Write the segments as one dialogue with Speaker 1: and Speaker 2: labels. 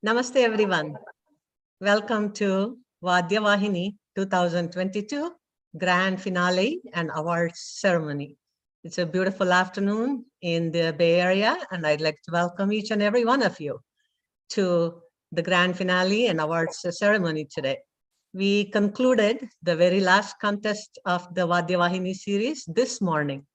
Speaker 1: Namaste everyone. Welcome to VaadyaVaahini 2022 Grand Finale and Awards Ceremony. It's a beautiful afternoon in the Bay Area, and I'd like to welcome each and every one of you to the Grand Finale and Awards Ceremony today. We concluded the very last contest of the VaadyaVaahini series this morning,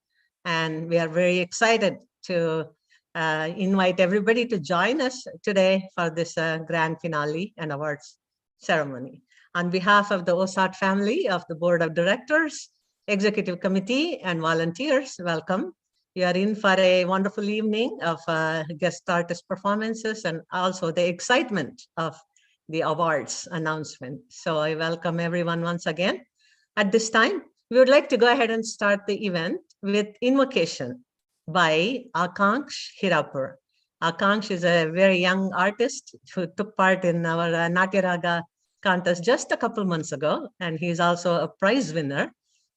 Speaker 1: and we are very excited to invite everybody to join us today for this grand finale and awards ceremony. On behalf of the OSAT family of the Board of Directors, Executive Committee, and volunteers, welcome. You are in for a wonderful evening of guest artist performances and also the excitement of the awards announcement. So I welcome everyone once again. At this time, we would like to go ahead and start the event with invocation by Akanksh Hirapur. Akanksh is a very young artist who took part in our Natya Raga contest just a couple months ago, and he is also a prize winner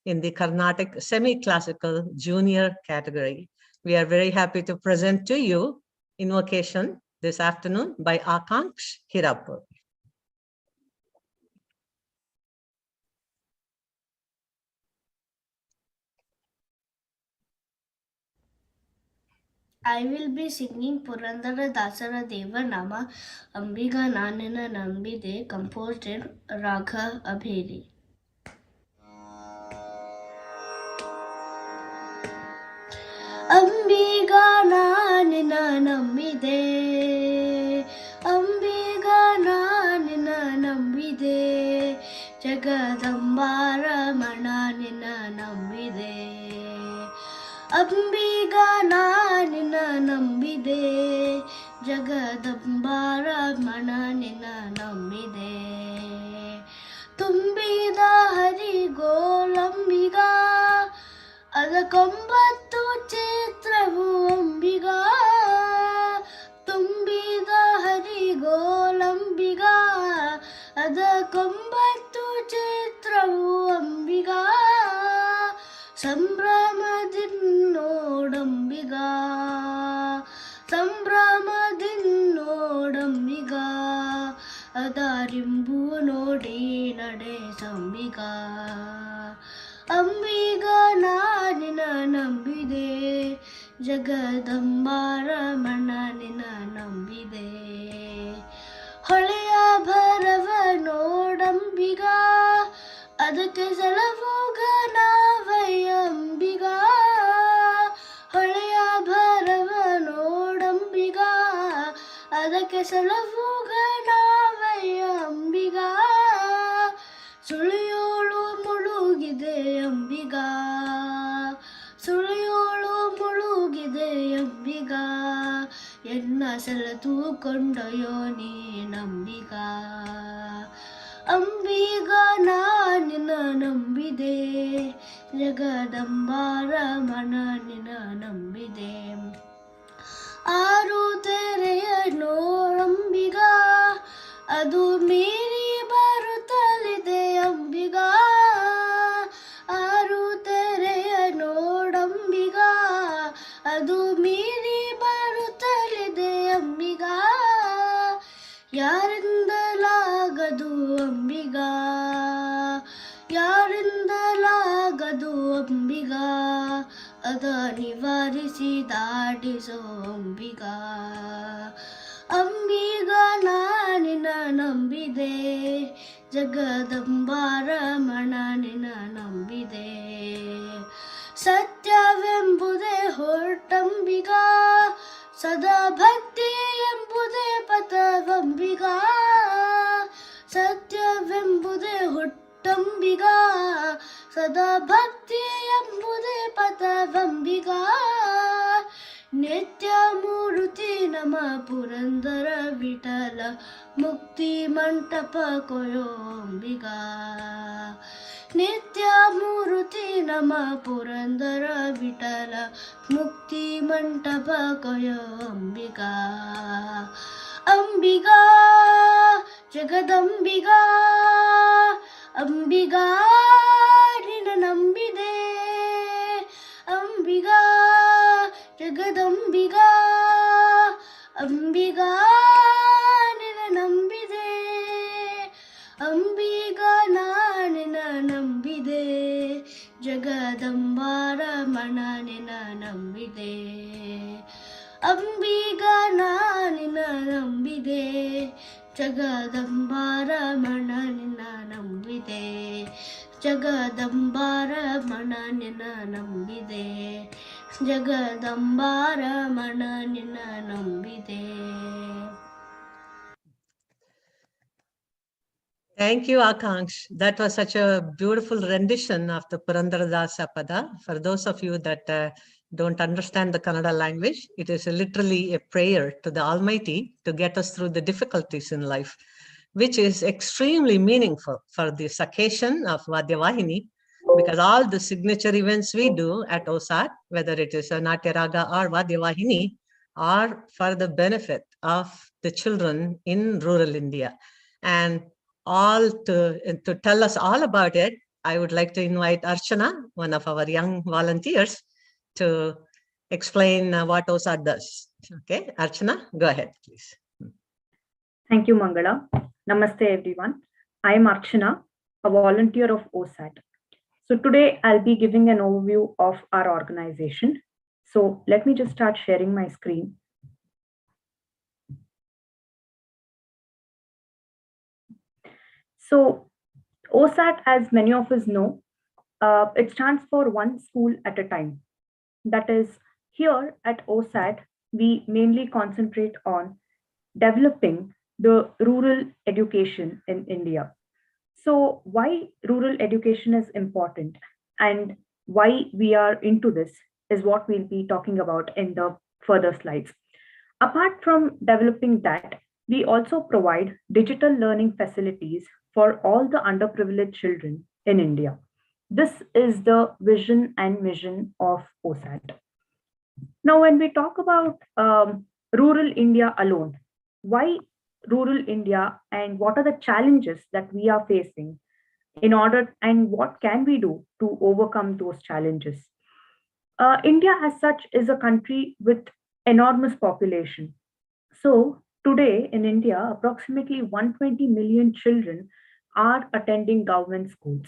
Speaker 1: in the Carnatic semi-classical junior category. We are very happy to present to you invocation this afternoon by Akanksh Hirapur.
Speaker 2: I will be singing Purandara Dasara Deva Nama Ambiga Nanina Nambide, composed in Raga Abheri. Ambiga Nanina Nambide, Ambiga Nanina Nambide, Jagadambara Mananina Nambide. Ambiga Nanina Nambide, Jagadambara Mananina Nambide. Tumbida Hari Golambiga, Adakombattu Chitravu Ambiga. Tumbida Hari Golambiga, Adakombattu Chitravu Ambiga. ಸಂಭ್ರಮದಿನ್ನೋಡಂಬಿಗ ಸಂಭ್ರಮದಿನ್ನೋಡಂಬಿಗ ಅದಾರಿಂಬು ನೋಡಿ ನಡೆ ಸಂಬಿಗ ಅಂಬಿಗ ನಾನಿನ ನಂಬಿದೆ ಜಗದಂಬಾರಮಣ ನಿನ ನಂಬಿದೆ ಹೊಳೆಯ ಭರವ ನೋಡಂಬಿಗ ಅದಕ್ಕೆ ಸಲವುಗ ನಾವಯ್ಯಂಬಿಗ ಹೊಳೆಯ ಭರವ ನೋಡಂಬಿಗ ಅದಕ್ಕೆ ಸಲವುಗ ನಾವಯ್ಯಂಬಿಗ ಸುಳಿಯೋಳು ಮುಳುಗಿದೆ ಅಂಬಿಗ ಸುಳಿಯೋಳು ಮುಳುಗಿದೆ ಅಂಬಿಗ ಎನ್ನ ಸೆಳೆದು ಕೊಂಡೊಯ್ಯೋ ನೀನಂಬಿಗ ಅಂಬಿಗ ನಾನಿನ ನಂಬಿದೆ ಜಗದಂಬಾರಮಣ ನಿನ ನಂಬಿದೆ ಆರು ತೆರೆಯ ನೋಡಂಬಿಗ ಅದು ಮೀರಿ ಬರುತ್ತಲಿದೆ ಅಂಬಿಗ ಆರು ತೆರೆಯ ನೋಡಂಬಿಗ ಅದು ಮೀರಿ ಬರುತ್ತಲಿದೆ ಅಂಬಿಗ ಯಾರಿಂದಲಾಗದು ಅಂಬಿಗ ಯಾರಿಂದಲಾಗದು ಅಂಬಿಗ ಅದ ನಿವಾರಿಸಿ ದಾಟಿಸೋ ಅಂಬಿಗ ಅಂಬಿಗ ನಾನಿನ ನಂಬಿದೆ ಜಗದಂಬಾರಮಣ ನಿನ ನಂಬಿದೆ ಸತ್ಯವೆಂಬುದೇ ಹೊರಟಂಬಿಗ ಸದಾ ಭಕ್ತಿ ಎಂಬುದೇ ಪಥವಂಬಿಗ ಸತ್ಯವೆಂಬುದೇ ಹುಟ್ಟಂಬಿಗ ಸದಾ ಭಕ್ತಿ ಎಂಬುದೇ ಪಥವಂಬಿಗ ನಿತ್ಯ ಮೂರುತಿ ನಮ ಪುರಂದರ ವಿಠಲ ಮುಕ್ತಿ ಮಂಟಪ ಕೊಯೋ ಅಂಬಿಗ ನಿತ್ಯ ಮೂರುತಿ ನಮ ಪುರಂದರ ವಿಠಲ ಮುಕ್ತಿ ಮಂಟಪ ಕೊಯೋ ಅಂಬಿಗ ಅಂಬಿಗ ಜಗದಂಬಿಗ ಅಂಬಿಗ ನಿನ ನಂಬಿದೆ ಅಂಬಿಗ ಜಗದಂಬಿಗ ಅಂಬಿಗ ನಿನ ಜಗದಂಬಾರಮಣ ನಿನ ನಂಬಿದೆ ಅಂಬಿಗ ನಾನಿನ ನಂಬಿದೆ ಜಗದಂಬಾರಮಣ ನಿನ ನಂಬಿದೆ ಜಗದಂಬಾರಮಣ ನಿನ ನಂಬಿದೆ ಜಗದಂಬಾರಮಣ ನಿನ ನಂಬಿದೆ.
Speaker 1: Thank you, Akanksh. That was such a beautiful rendition of the Purandaradasa Pada. For those of you that don't understand the Kannada language, it is literally a prayer to the Almighty to get us through the difficulties in life, which is extremely meaningful for this occasion of VaadyaVaahini, because all the signature events we do at OSAT, whether it is a Natya Raga or VaadyaVaahini, are for the benefit of the children in rural India. And to tell us all about it, I would like to invite Archana, one of our young volunteers, to explain what OSAT does. Okay, Archana, go ahead, please.
Speaker 3: Thank you, Mangala. Namaste, everyone. I am Archana, a volunteer of OSAT. So today I'll be giving an overview of our organization. So let me just start sharing my screen. So OSAT, as many of us know, it stands for one school at a time. That is, here at OSAT, we mainly concentrate on developing the rural education in India. So why rural education is important and why we are into this is what we'll be talking about in the further slides. Apart from developing that, we also provide digital learning facilities for all the underprivileged children in India. This is the vision and mission of OSAT. Now, when we talk about rural India alone, why rural India and what are the challenges that we are facing in order and what can we do to overcome those challenges? India as such is a country with enormous population. So today in India, approximately 120 million children are attending government schools.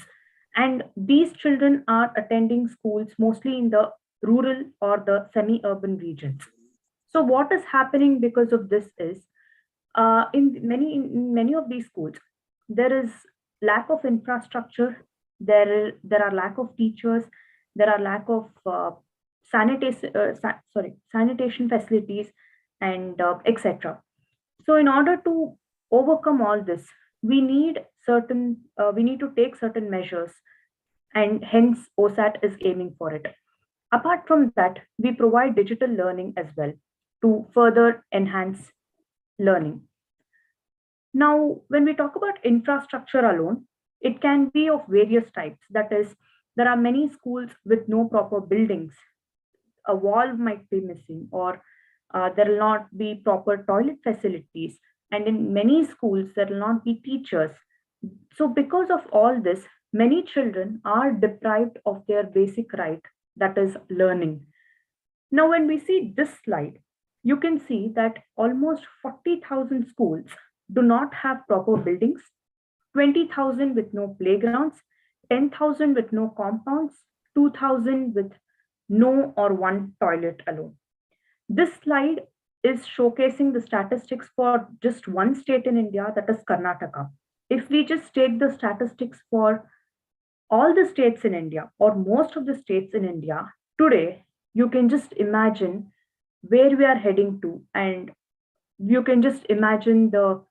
Speaker 3: And these children are attending schools mostly in the rural or the semi-urban regions. So what is happening because of this is, in many of these schools, there is lack of infrastructure, there are lack of teachers, there are lack of sanitation facilities, and etc. So in order to overcome all this, we need to take certain measures, and hence OSAT is aiming for it. Apart from that, we provide digital learning as well to further enhance learning. Now, when we talk about infrastructure alone, it can be of various types. That is, there are many schools with no proper buildings. A wall might be missing, or there will not be proper toilet facilities. And in many schools, there will not be teachers. So because of all this, many children are deprived of their basic right, that is learning. Now, when we see this slide, you can see that almost 40,000 schools do not have proper buildings, 20,000 with no playgrounds, 10,000 with no compounds, 2,000 with no or one toilet alone. This slide is showcasing the statistics for just one state in India, that is Karnataka. If we just take the statistics for all the states in India, or most of the states in India today, you can just imagine where we are heading to, and you can just imagine the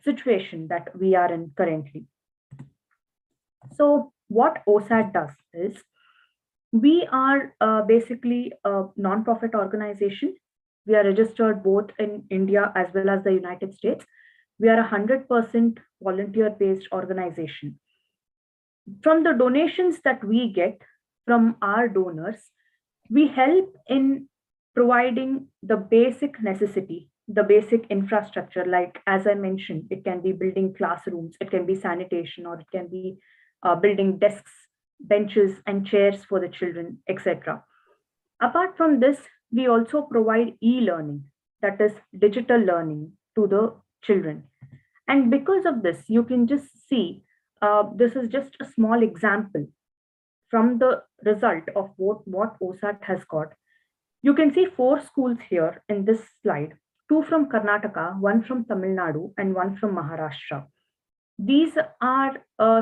Speaker 3: situation that we are in currently. So what OSAT does is, we are basically a non-profit organization. We are registered both in India as well as the United States. We are a 100% volunteer-based organization. From the donations that we get from our donors, we help in providing the basic necessity, the basic infrastructure, like as I mentioned, it can be building classrooms, it can be sanitation, or it can be building desks, benches and chairs for the children, etc. Apart from this, we also provide e-learning, that is digital learning, to the children. And because of this, you can just see, this is just a small example. from the result of what OSAT has got. You can see 4 schools here in this slide, 2 from Karnataka, 1 from Tamil Nadu, and 1 from Maharashtra. These are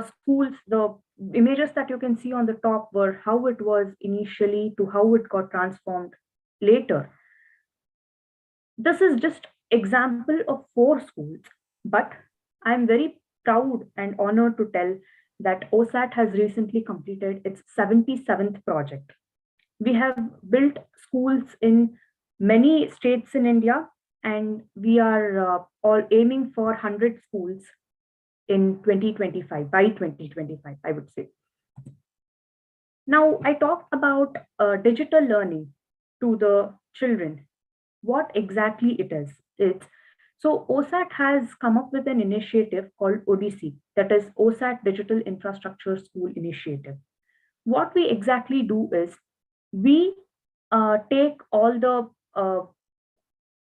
Speaker 3: schools, the images that you can see on the top were how it was initially to how it got transformed later. This is just example of 4 schools, but I'm very proud and honored to tell that OSAT has recently completed its 77th project. We have built schools in many states in India, and we are all aiming for 100 schools in 2025, by 2025, I would say. Now, I talked about digital learning to the children. What exactly it is? So OSAT has come up with an initiative called ODC, that is OSAT Digital Infrastructure School Initiative. What we exactly do is we take all the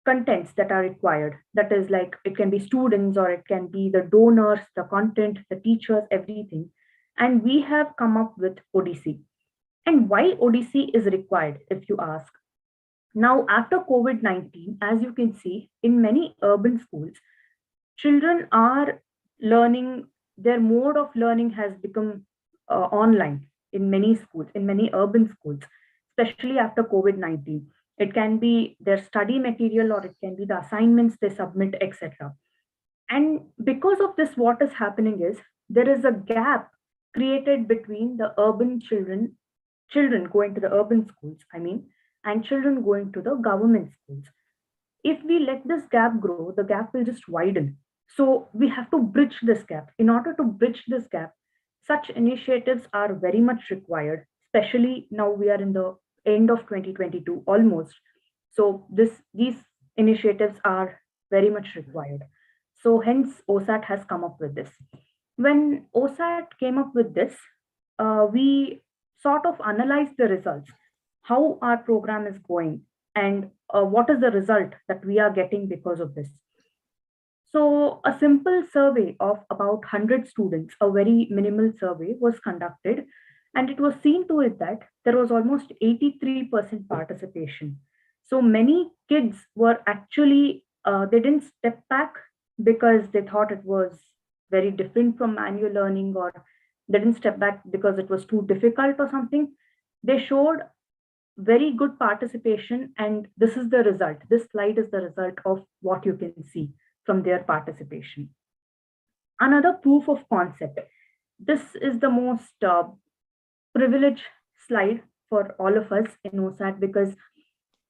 Speaker 3: contents that are required. That is like, it can be students or it can be the donors, the content, the teachers, everything. And we have come up with ODC. And why ODC is required, if you ask? Now, after COVID-19, as you can see, in many urban schools, children are learning, their mode of learning has become online in many schools, in many urban schools, especially after COVID-19. It can be their study material or it can be the assignments they submit, etc. And because of this, what is happening is there is a gap created between the urban children going to the urban schools, and children going to the government schools. If we let this gap grow, the gap will just widen. So we have to bridge this gap. In order to bridge this gap, such initiatives are very much required, especially now we are in the end of 2022 almost. So these initiatives are very much required. So hence OSAT has come up with this. When OSAT came up with this, we sort of analyzed the results, how our program is going, and what is the result that we are getting because of this. So a simple survey of about 100 students, a very minimal survey, was conducted, and it was seen to it that there was almost 83% participation. So many kids were actually, they didn't step back because they thought it was very different from manual learning, or they didn't step back because it was too difficult or something. They showed very good participation, and this is the result. This slide is the result of what you can see from their participation. Another proof of concept. This is the most privileged slide for all of us in OSAT, because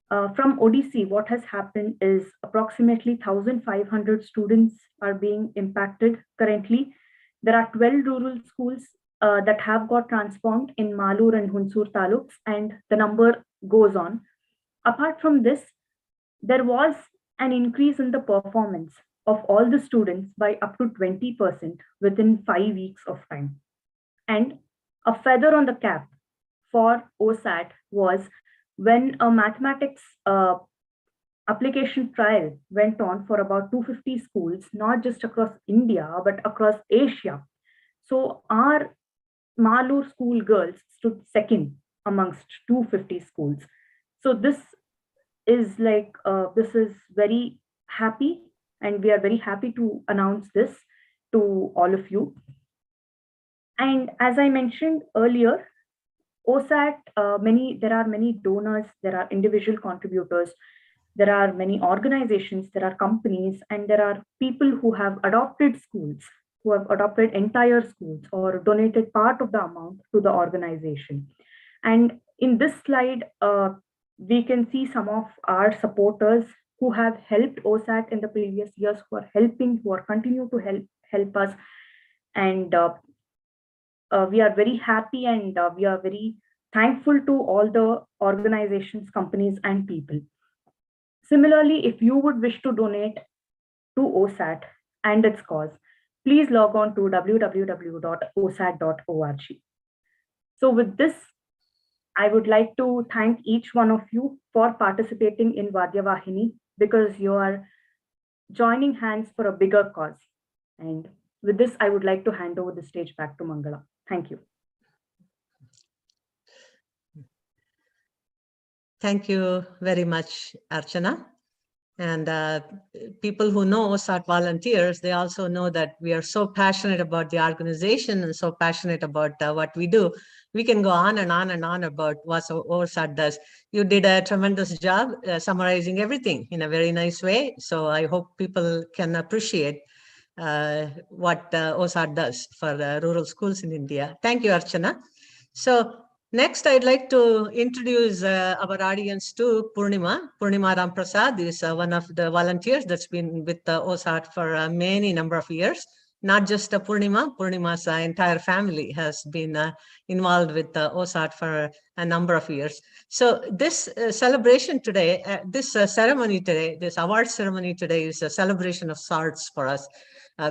Speaker 3: from ODC, what has happened is approximately 1,500 students are being impacted currently. There are 12 rural schools that have got transformed in Malur and Hunsur taluks, and the number goes on. Apart from this, there was an increase in the performance of all the students by up to 20% within 5 weeks of time. And a feather on the cap for OSAT was when a mathematics application trial went on for about 250 schools, not just across India, but across Asia. So our Malur school girls stood second amongst 250 schools. So this is like, this is very happy, and we are very happy to announce this to all of you. And as I mentioned earlier, OSAT, there are many donors, there are individual contributors, there are many organizations, there are companies, and there are people who have adopted schools, who have adopted entire schools or donated part of the amount to the organization. And in this slide, we can see some of our supporters who have helped OSAT in the previous years, who are helping, who are continue to help us. And we are very happy, and we are very thankful to all the organizations, companies, and people. Similarly, if you would wish to donate to OSAT and its cause, please log on to www.osat.org. So with this, I would like to thank each one of you for participating in VaadyaVaahini, because you are joining hands for a bigger cause. And with this, I would like to hand over the stage back to Mangala. Thank you.
Speaker 1: Thank you very much, Archana. And people who know OSAT volunteers, they also know that we are so passionate about the organization and so passionate about what we do. We can go on and on and on about what OSAT does. You did a tremendous job summarizing everything in a very nice way. So I hope people can appreciate what OSAT does for rural schools in India. Thank you, Archana. So next, I'd like to introduce our audience to Purnima. Purnima Ramprasad is one of the volunteers that's been with OSAT for many number of years. Not just Purnima, Purnima's entire family has been involved with OSAT for a number of years. So this celebration today, this ceremony today, this award ceremony today is a celebration of sorts for us.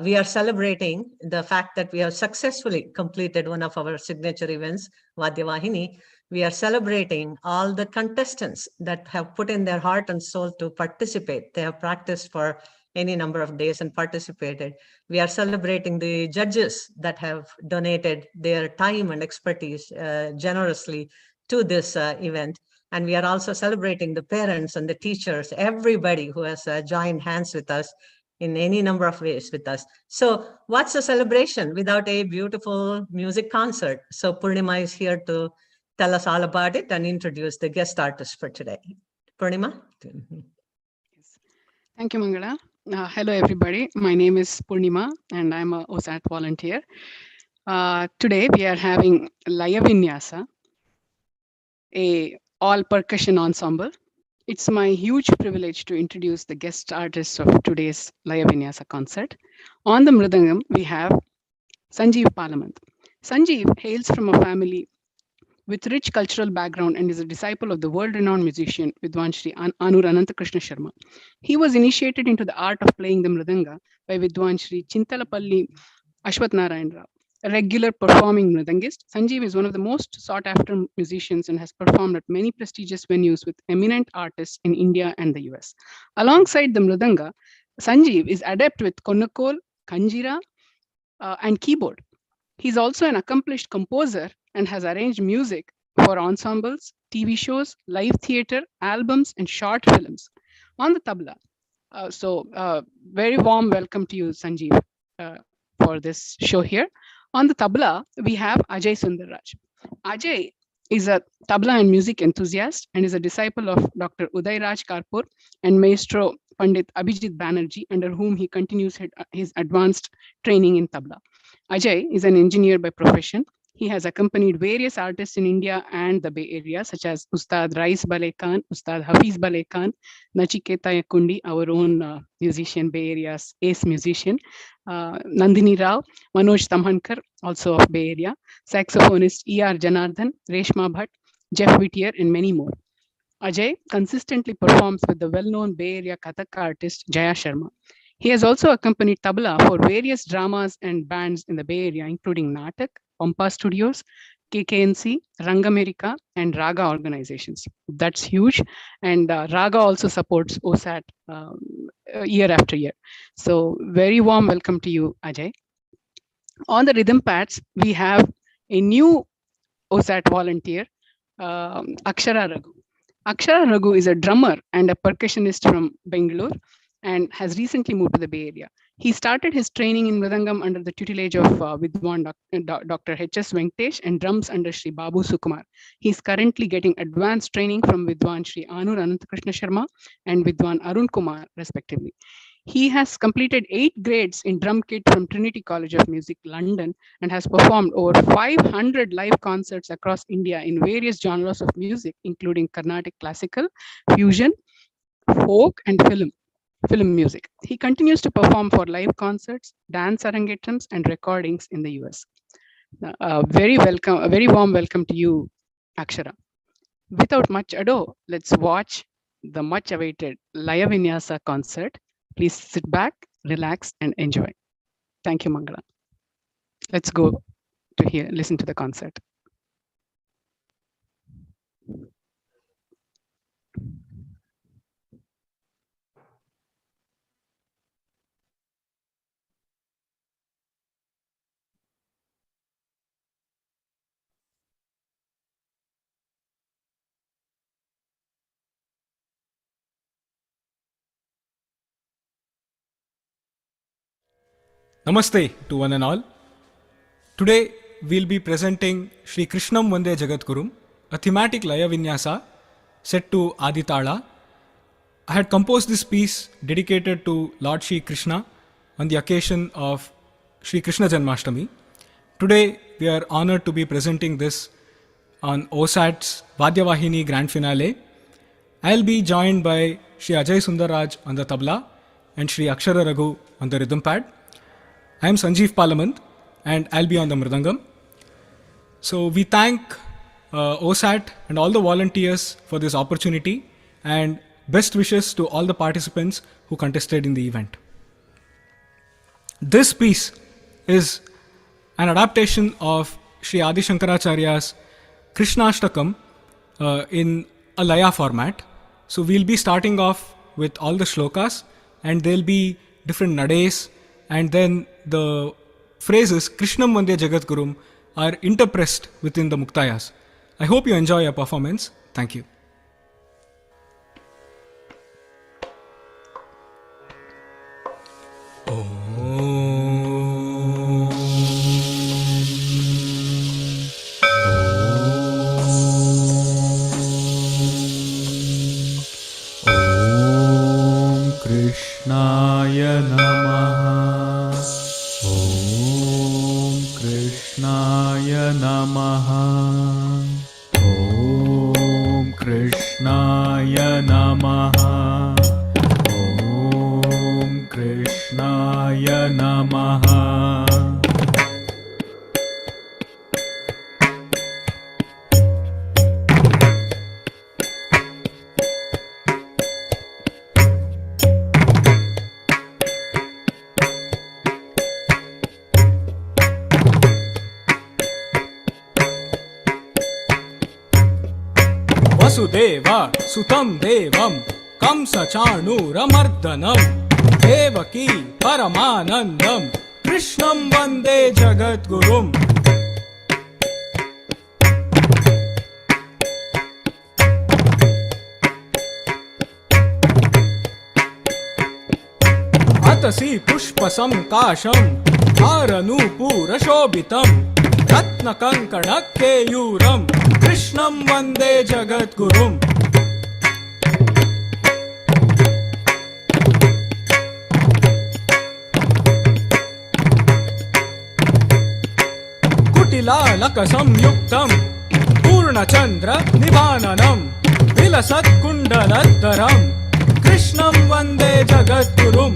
Speaker 1: We are celebrating the fact that we have successfully completed one of our signature events, VaadyaVaahini. We are celebrating all the contestants that have put in their heart and soul to participate. They have practiced for any number of days and participated. We are celebrating the judges that have donated their time and expertise generously to this event. And we are also celebrating the parents and the teachers, everybody who has joined hands with us in any number of ways with us. So what's a celebration without a beautiful music concert? So Purnima is here to tell us all about it and introduce the guest artist for today. Purnima?
Speaker 4: Thank you, Mangala. Hello, everybody. My name is Purnima, and I'm a OSAT volunteer. Today, we are having Laya Vinyasa, a all percussion ensemble. It's my huge privilege to introduce the guest artists of today's Laya Vinyasa concert. On the mridangam, we have Sanjeev Palamant. Sanjeev hails from a family with rich cultural background and is a disciple of the world-renowned musician Vidwan Shri Anur Anantakrishna Sharma. He was initiated into the art of playing the mridanga by Vidwan Shri Chintalapalli Ashwath Narayan Rao. A regular performing mridangist, Sanjeev is one of the most sought-after musicians and has performed at many prestigious venues with eminent artists in India and the US. Alongside the mridanga, Sanjeev is adept with konnakol, kanjira, and keyboard. He's also an accomplished composer and has arranged music for ensembles, TV shows, live theater, albums, and short films. On the tabla, very warm welcome to you, Sanjeev, for this show here. On the tabla, we have Ajay Sundarraj. Ajay is a tabla and music enthusiast and is a disciple of Dr. Uday Raj Karpur and Maestro Pandit Abhijit Banerjee, under whom he continues his advanced training in tabla. Ajay is an engineer by profession. He has accompanied various artists in India and the Bay Area, such as Ustad Rais Balay Khan, Ustad Hafiz Balay Khan, Nachiketa Yakundi, our own musician, Bay Area's ace musician, Nandini Rao, Manoj Tamhankar, also of Bay Area, saxophonist E.R. Janardhan, Reshma Bhatt, Jeff Whittier, and many more. Ajay consistently performs with the well-known Bay Area Kathak artist Jaya Sharma. He has also accompanied tabla for various dramas and bands in the Bay Area, including Natak, Pampa Studios, KKNC, Rangamerika, and Raga organizations. That's huge. And Raga also supports OSAT year after year. So very warm welcome to you, Ajay. On the rhythm pads, we have a new OSAT volunteer, Akshara Raghu. Akshara Raghu is a drummer and a percussionist from Bangalore and has recently moved to the Bay Area. He started his training in Mridangam under the tutelage of Vidwan Dr. H.S. Venkatesh and drums under Sri Babu Sukumar. He is currently getting advanced training from Vidwan Sri Anur Anantakrishna Sharma and Vidwan Arun Kumar, respectively. He has completed 8 grades in drum kit from Trinity College of Music, London, and has performed over 500 live concerts across India in various genres of music, including Carnatic classical, fusion, folk, and film music. He continues to perform for live concerts, dance arangetrams, and recordings in the US. Very warm welcome to you, Akshara. Without much ado, let's watch the much awaited Laya Vinyasa concert. Please sit back, relax, and enjoy. Thank you, Mangala. Let's go to listen to the concert.
Speaker 5: Namaste to one and all. Today we'll be presenting Shri Krishnam Vande Jagadgurum, a thematic Laya Vinyasa set to Aditala. I had composed this piece dedicated to Lord Shri Krishna on the occasion of Shri Krishna Janmashtami. Today we are honored to be presenting this on OSAT's VaadyaVaahini Grand Finale. I'll be joined by Shri Ajay Sundarraj on the tabla and Shri Akshara Raghu on the rhythm pad. I am Sanjeev Palamand and I'll be on the mridangam. So we thank OSAT and all the volunteers for this opportunity and best wishes to all the participants who contested in the event. This piece is an adaptation of Sri Adi Shankaracharya's Krishnashtakam in a Laya format. So we'll be starting off with all the shlokas and there'll be different nades, and then the phrases Krishnam Vande Jagadgurum are interpressed within the Muktayas. I hope you enjoy your performance. Thank you.
Speaker 6: Krishnaya Namaha. Om Krishnaya Namaha. Om Krishnaya Namaha. Om Krishnaya Namaha.
Speaker 5: Vasudeva Sutam Devam Kamsa Chanuramardanam Devaki Paramanandam Krishnam Vande Jagadgurum. Atasi Pushpasam Kasham Haranupura Shobhitam Ratnakankanakkeyuram Krishnam Vande Jagadgurum. Kutilalaka Samyuktam Purnachandra Nivananam Vilasat Kundaladharam Krishnam Vande Jagadgurum.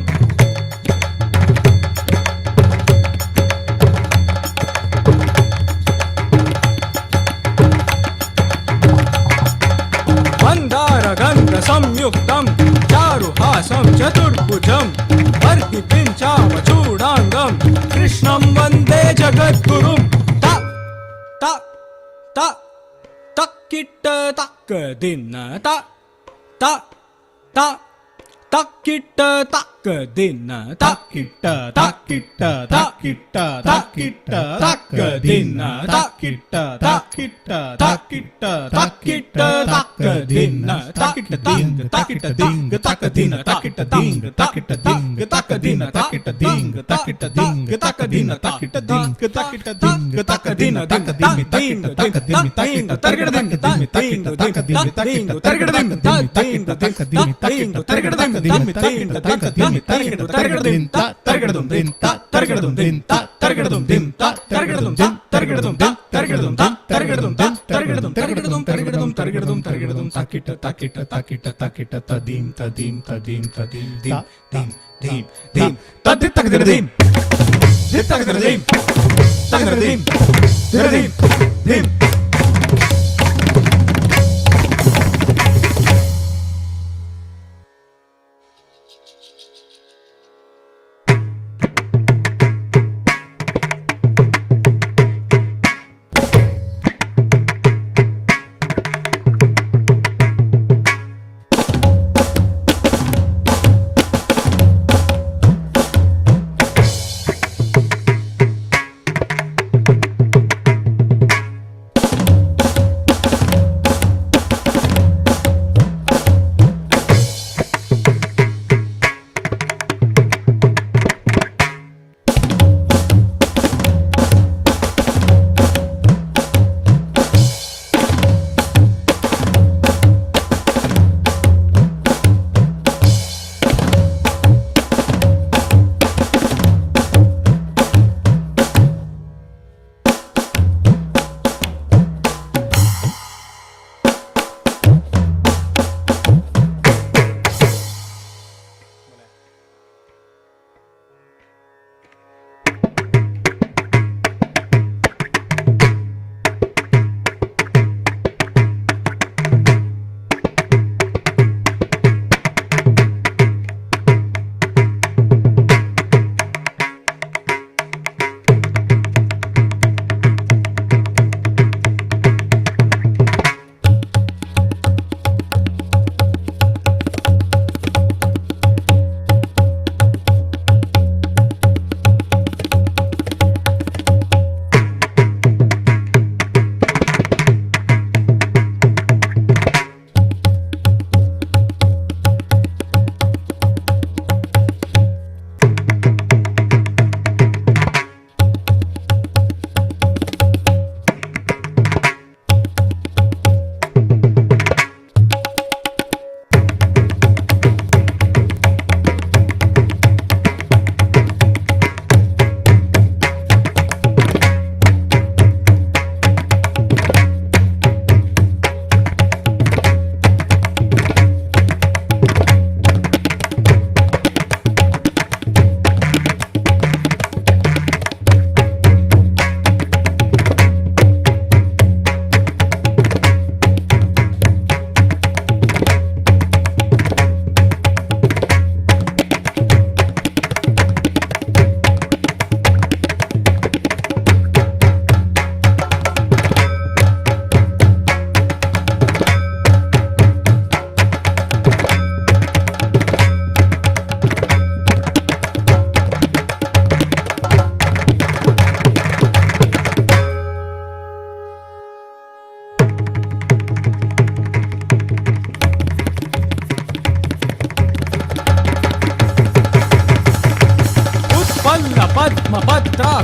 Speaker 5: Mandaragandha Samyuktam Charuhasam Chaturbhujam Vargi Pinchava Chudangam Krishnam Vande Jagadgurum. Ta ta ta takitta takadinna ta ta ta takitta takadinna takitta takitta takitta takitta takadinna takitta takitta takitta takitta takadinna takitta ding takitta ding takadinna takitta ding takitta ding takadinna takitta ding takitta ding takadinna takitta ding takitta ding takadinna takadinna takitta takadinna takitta targadinna takitta takadinna takitta targadinna takitta takadinna takitta targadinna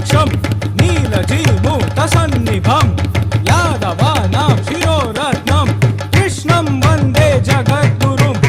Speaker 5: वक्षं नीलजीमूतसन्निभं यादवानां शिरोरत्नं कृष्णं वन्दे जगद्गुरुम्।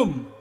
Speaker 5: Kurum.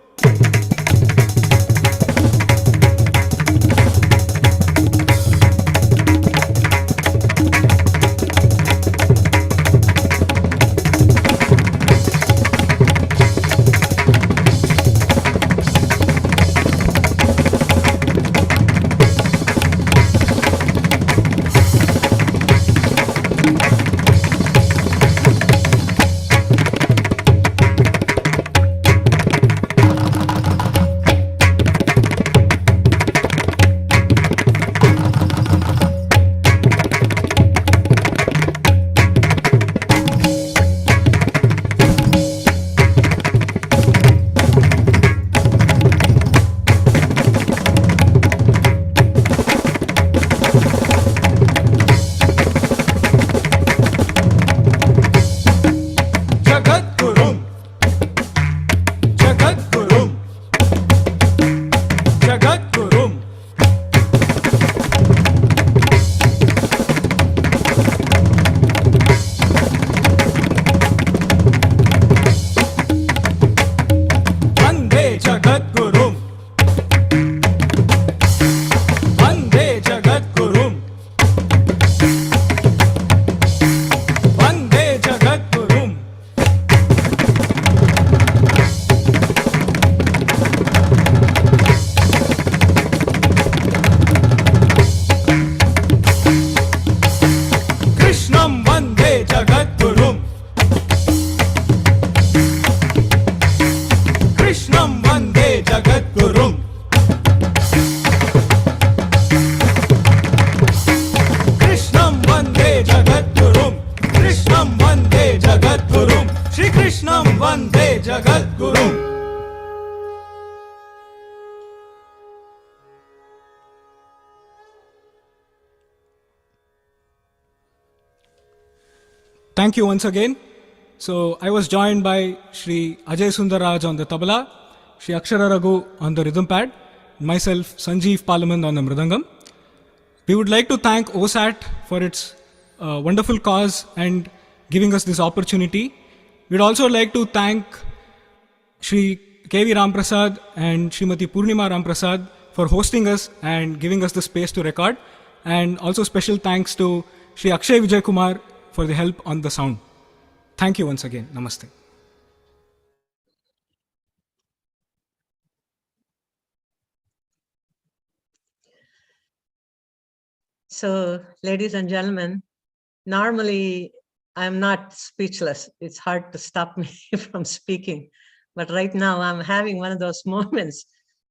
Speaker 5: Thank you once again. So I was joined by Shri Ajay Sundarraj on the tabla, Shri Akshara Raghu on the rhythm pad, myself Sanjeev Palaman on the mridangam. We would like to thank OSAT for its wonderful cause and giving us this opportunity. We'd also like to thank Shri K.V. Ramprasad and Srimati Purnima Ramprasad for hosting us and giving us the space to record. And also special thanks to Shri Akshay Vijay Kumar for the help on the sound. Thank you once again. Namaste.
Speaker 1: So, ladies and gentlemen, normally I'm not speechless. It's hard to stop me from speaking. But right now I'm having one of those moments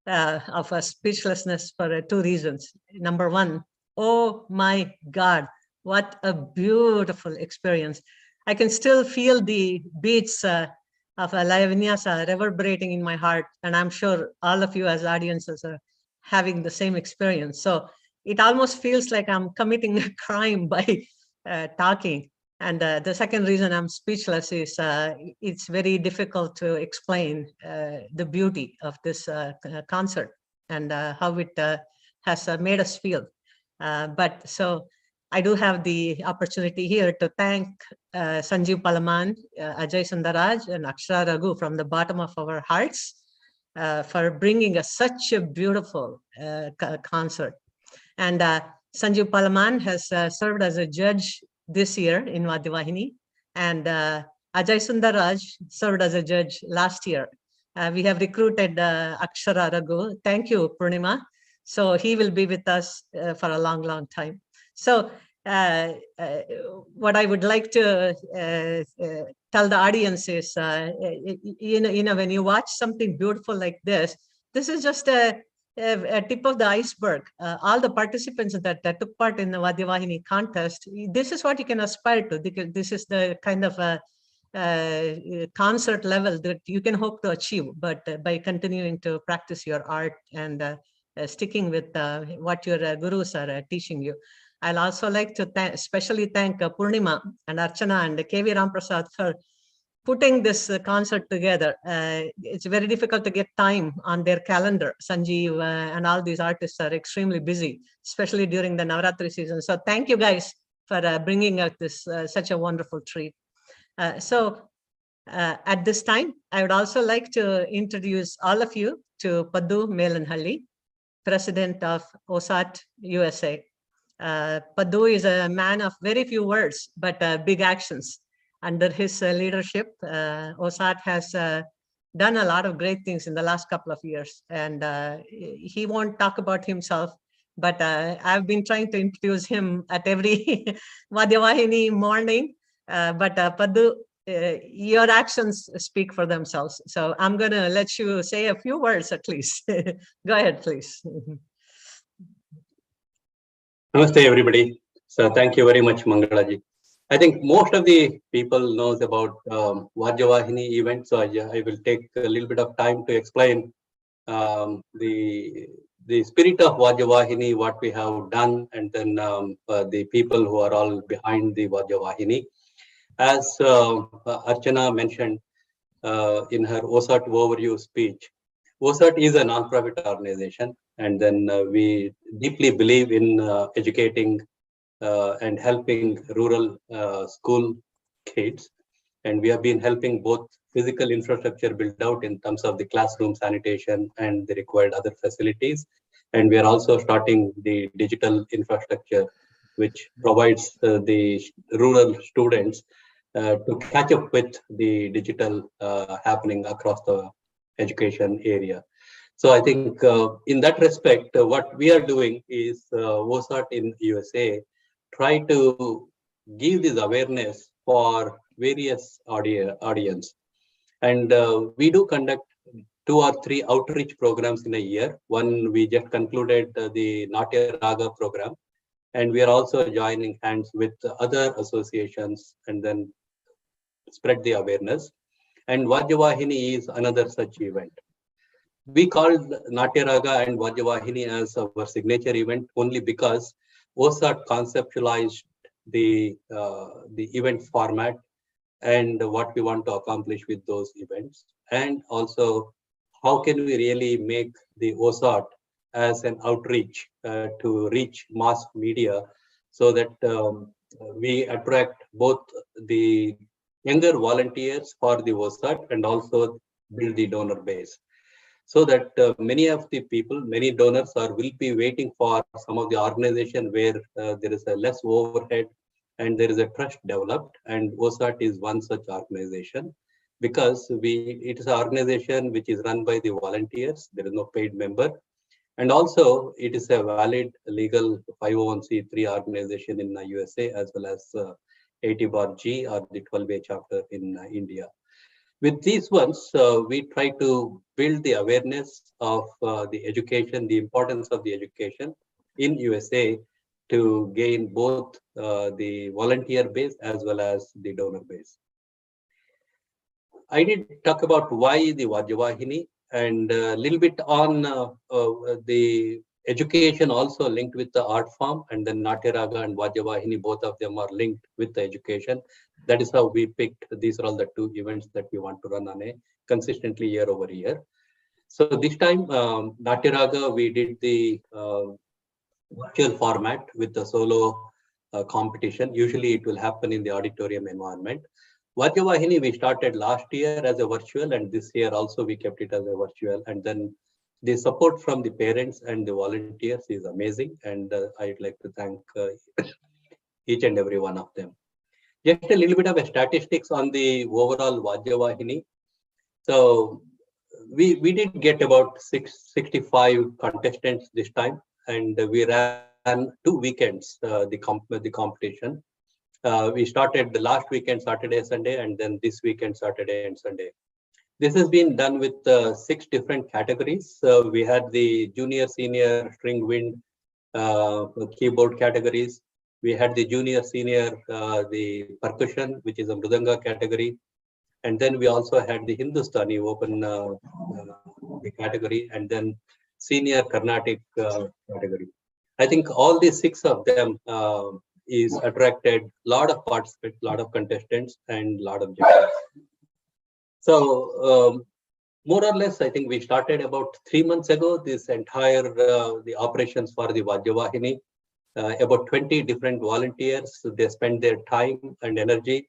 Speaker 1: of a speechlessness for two reasons. Number one, oh my God, what a beautiful experience. I can still feel the beats of a Laya Vinyasa reverberating in my heart. And I'm sure all of you as audiences are having the same experience. So it almost feels like I'm committing a crime by talking. And the second reason I'm speechless is it's very difficult to explain the beauty of this concert and how it has made us feel. But so I do have the opportunity here to thank Sanjeev Palaman, Ajay Sundarraj, and Akshara Raghu from the bottom of our hearts for bringing us such a beautiful concert. And Sanjeev Palaman has served as a judge this year in VaadyaVaahini, and Ajay Sundarraj served as a judge last year. We have recruited Akshara Raghu. Thank you, Purnima. So he will be with us for a long, long time. So what I would like to tell the audience is, when you watch something beautiful like this is just a tip of the iceberg. All the participants that took part in the VaadyaVaahini contest, this is what you can aspire to. This is the kind of concert level that you can hope to achieve, but by continuing to practice your art and sticking with what your gurus are teaching you. I'll also like to especially thank Purnima and Archana and K.V. Ramprasad for putting this concert together. It's very difficult to get time on their calendar. Sanjeev and all these artists are extremely busy, especially during the Navaratri season. So thank you guys for bringing out this such a wonderful treat. So At this time, I would also like to introduce all of you to Paddu Melanhalli, President of OSAT USA. Paddu is a man of very few words, but big actions. Under his leadership, OSAT has done a lot of great things in the last couple of years. And he won't talk about himself, but I've been trying to introduce him at every VaadyaVaahini morning. But Paddu, your actions speak for themselves. So I'm going to let you say a few words at least. Go ahead, please.
Speaker 7: Namaste, everybody. So thank you very much, Mangalaji. I think most of the people knows about VaadyaVaahini event, so I will take a little bit of time to explain the spirit of VaadyaVaahini, what we have done, and then the people who are all behind the VaadyaVaahini. As Archana mentioned in her OSAT overview speech, OSAT is a non-profit organization, and then we deeply believe in educating and helping rural school kids. And we have been helping both physical infrastructure build out in terms of the classroom sanitation and the required other facilities. And we are also starting the digital infrastructure, which provides the rural students to catch up with the digital happening across the education area. So I think in that respect, what we are doing is OSAT in USA try to give this awareness for various audience. And we do conduct 2 or 3 outreach programs in a year. One, we just concluded the Natya Raga program, and we are also joining hands with other associations and then spread the awareness. And VaadyaVaahini is another such event. We called Natya Raga and VaadyaVaahini as our signature event only because OSAT conceptualized the event format and what we want to accomplish with those events, and also how can we really make the OSAT as an outreach to reach mass media so that we attract both the younger volunteers for the OSAT and also build the donor base. So that many of the people, many donors will be waiting for some of the organization where there is a less overhead and there is a trust developed, and OSAT is one such organization because it is an organization which is run by the volunteers. There is no paid member, and also it is a valid legal 501c3 organization in the USA as well as 80-G or the 12A chapter in India. With these ones, we try to build the awareness of the education, the importance of the education in USA to gain both the volunteer base as well as the donor base. I did talk about why the VaadyaVaahini and a little bit on the education also linked with the art form, and then Natya Raga and VaadyaVaahini, both of them are linked with the education. That is how we picked. These are all the 2 events that we want to run on a consistently year over year. So this time, Natya Raga, we did the virtual format with the solo competition. Usually it will happen in the auditorium environment. VaadyaVaahini, we started last year as a virtual, and this year also we kept it as a virtual. And then the support from the parents and the volunteers is amazing. And I'd like to thank each and every one of them. Just a little bit of a statistics on the overall VaadyaVaahini. So we did get about 65 contestants this time, and we ran 2 weekends the competition. We started the last weekend Saturday, Sunday, and then this weekend Saturday and Sunday. This has been done with 6 different categories. We had the junior, senior, string, wind, keyboard categories. We had the junior, senior, the percussion, which is a mridanga category. And then we also had the Hindustani open the category, and then senior Carnatic category. I think all these 6 of them is attracted a lot of participants, a lot of contestants, and a lot of judges. So more or less, I think we started about 3 months ago, this entire the operations for the VaadyaVaahini. About 20 different volunteers, they spend their time and energy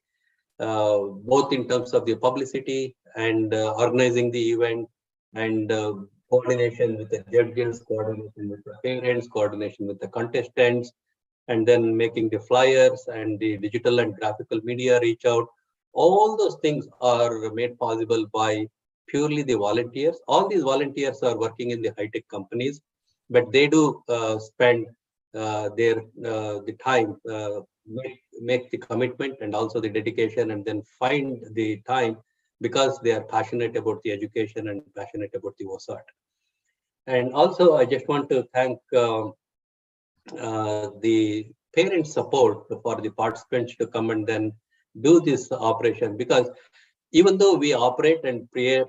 Speaker 7: both in terms of the publicity and organizing the event, and coordination with the judges, coordination with the parents, coordination with the contestants, and then making the flyers and the digital and graphical media reach out. All those things are made possible by purely the volunteers. All these volunteers are working in the high-tech companies, but they do spend the time, make the commitment and also the dedication, and then find the time because they are passionate about the education and passionate about the OSAT. And also, I just want to thank the parent support for the participants to come and then do this operation, because even though we operate and prepare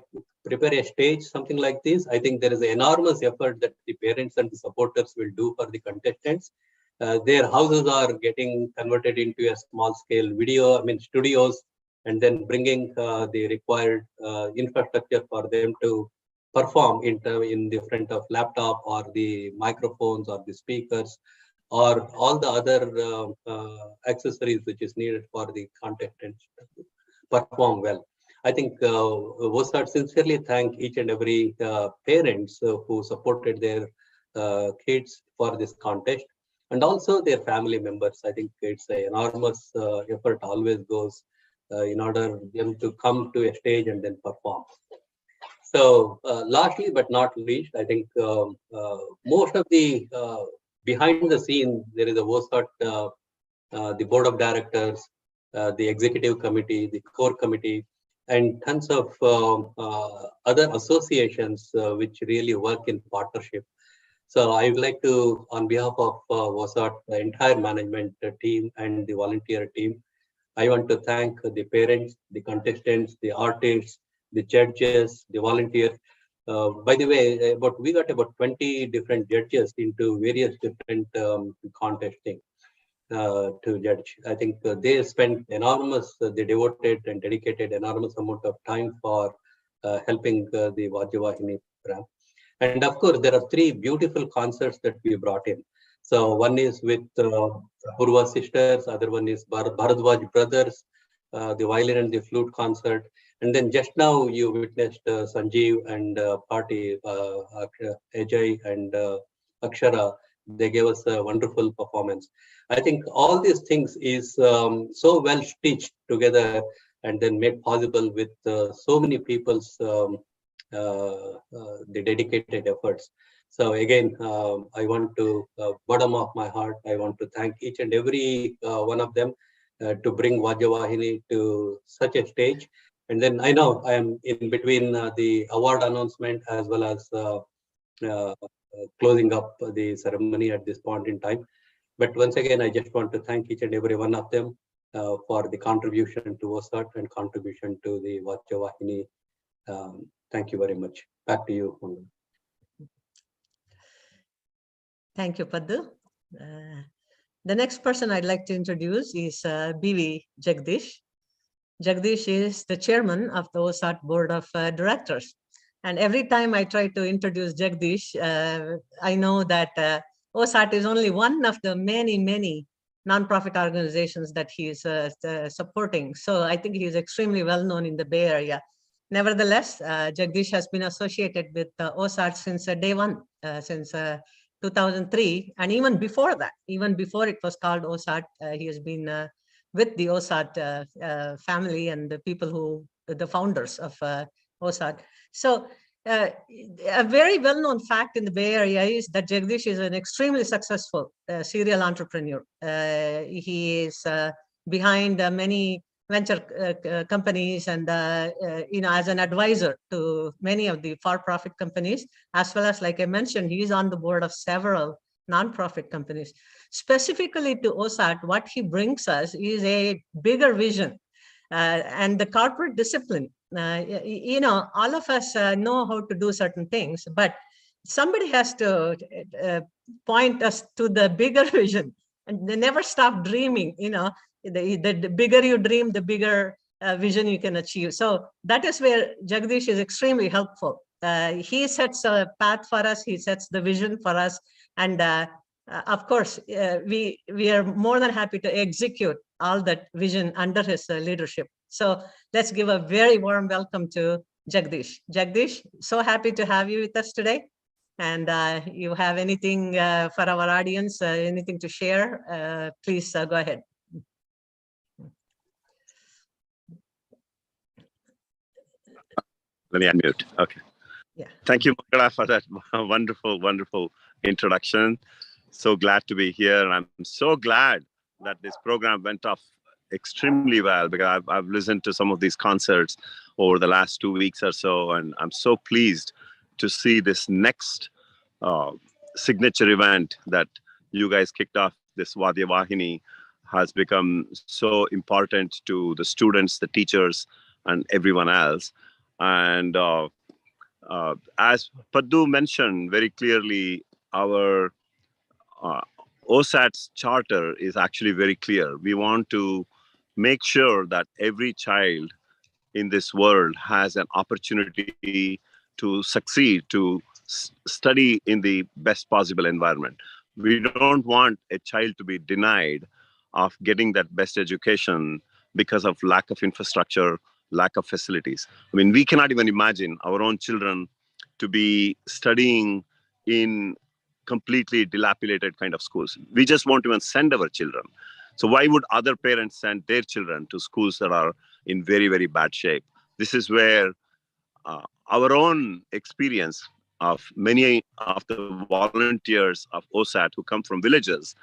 Speaker 7: a stage, something like this, I think there is an enormous effort that the parents and the supporters will do for the contestants. Their houses are getting converted into a small scale studios, and then bringing the required infrastructure for them to perform in the front of laptop or the microphones or the speakers or all the other accessories which is needed for the contestants to perform well. I think OSAT sincerely thank each and every parents who supported their kids for this contest, and also their family members. I think it's an enormous effort always goes in order them to come to a stage and then perform. So lastly but not least, I think most of the behind the scene, there is a OSAT, the board of directors, the executive committee, the core committee, and tons of other associations which really work in partnership. So I would like to, on behalf of OSAT, the entire management team and the volunteer team, I want to thank the parents, the contestants, the artists, the judges, the volunteers. By the way, we got about 20 different judges into various different contesting to judge. I think they spent they devoted and dedicated enormous amount of time for helping the VaadyaVaahini program. And of course, there are 3 beautiful concerts that we brought in. So one is with Purva sisters, other one is Bharadwaj brothers, the violin and the flute concert. And then just now you witnessed Sanjeev and Party, Ajay and Akshara. They gave us a wonderful performance. I think all these things is so well stitched together and then made possible with so many people's the dedicated efforts. So again, I want to, bottom of my heart, I want to thank each and every one of them to bring VaadyaVaahini to such a stage. And then I know I am in between the award announcement as well as closing up the ceremony at this point in time. But once again, I just want to thank each and every one of them for the contribution to OSAT and contribution to the VaadyaVaahini. Thank you very much. Back to you, Munga.
Speaker 1: Thank you, Paddu. The next person I'd like to introduce is BV Jagdish. Jagdish is the chairman of the OSAT board of directors. And every time I try to introduce Jagdish, I know that OSAT is only one of the many, many nonprofit organizations that he is supporting. So I think he is extremely well known in the Bay Area. Nevertheless, Jagdish has been associated with OSAT since day one, since 2003. And even before that, even before it was called OSAT, he has been with the OSAT family and the people who, the founders of OSAT. So a very well-known fact in the Bay Area is that Jagdish is an extremely successful serial entrepreneur. He is behind many venture companies and, as an advisor to many of the for-profit companies, as well as, like I mentioned, he is on the board of several nonprofit companies. Specifically to OSAT, what he brings us is a bigger vision and the corporate discipline. All of us know how to do certain things, but somebody has to point us to the bigger vision, and they never stop dreaming. The bigger you dream, the bigger vision you can achieve. So that is where Jagdish is extremely helpful. He sets a path for us, he sets the vision for us, and of course, we are more than happy to execute all that vision under his leadership. So let's give a very warm welcome to Jagdish. Jagdish, so happy to have you with us today. And you have anything for our audience, anything to share, please go ahead.
Speaker 8: Let me unmute. Okay.
Speaker 1: Yeah.
Speaker 8: Thank you, Mangala, for that wonderful, wonderful introduction. So glad to be here. And I'm so glad that this program went off extremely well, because I've listened to some of these concerts over the last 2 weeks or so. And I'm so pleased to see this next signature event that you guys kicked off, this VaadyaVaahini, has become so important to the students, the teachers, and everyone else. And as Paddu mentioned very clearly, our OSAT's charter is actually very clear. We want to make sure that every child in this world has an opportunity to succeed, to study in the best possible environment. We don't want a child to be denied of getting that best education because of lack of infrastructure, lack of facilities. I mean, we cannot even imagine our own children to be studying in completely dilapidated kind of schools. We just won't even send our children. So why would other parents send their children to schools that are in very, very bad shape? This is where our own experience of many of the volunteers of OSAT who come from villages,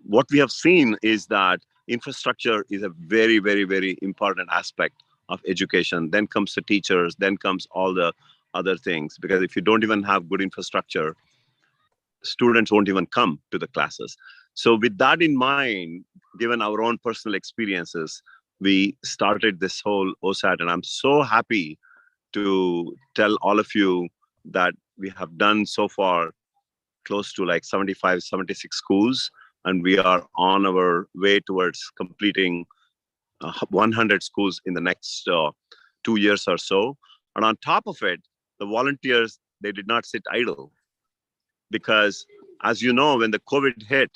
Speaker 8: what we have seen is that infrastructure is a very, very, very important aspect of education. Then comes the teachers, then comes all the other things. Because if you don't even have good infrastructure, students won't even come to the classes. So with that in mind, given our own personal experiences, we started this whole OSAT. And I'm so happy to tell all of you that we have done so far close to like 75, 76 schools. And we are on our way towards completing 100 schools in the next 2 years or so. And on top of it, the volunteers, they did not sit idle. Because as you know, when the COVID hit,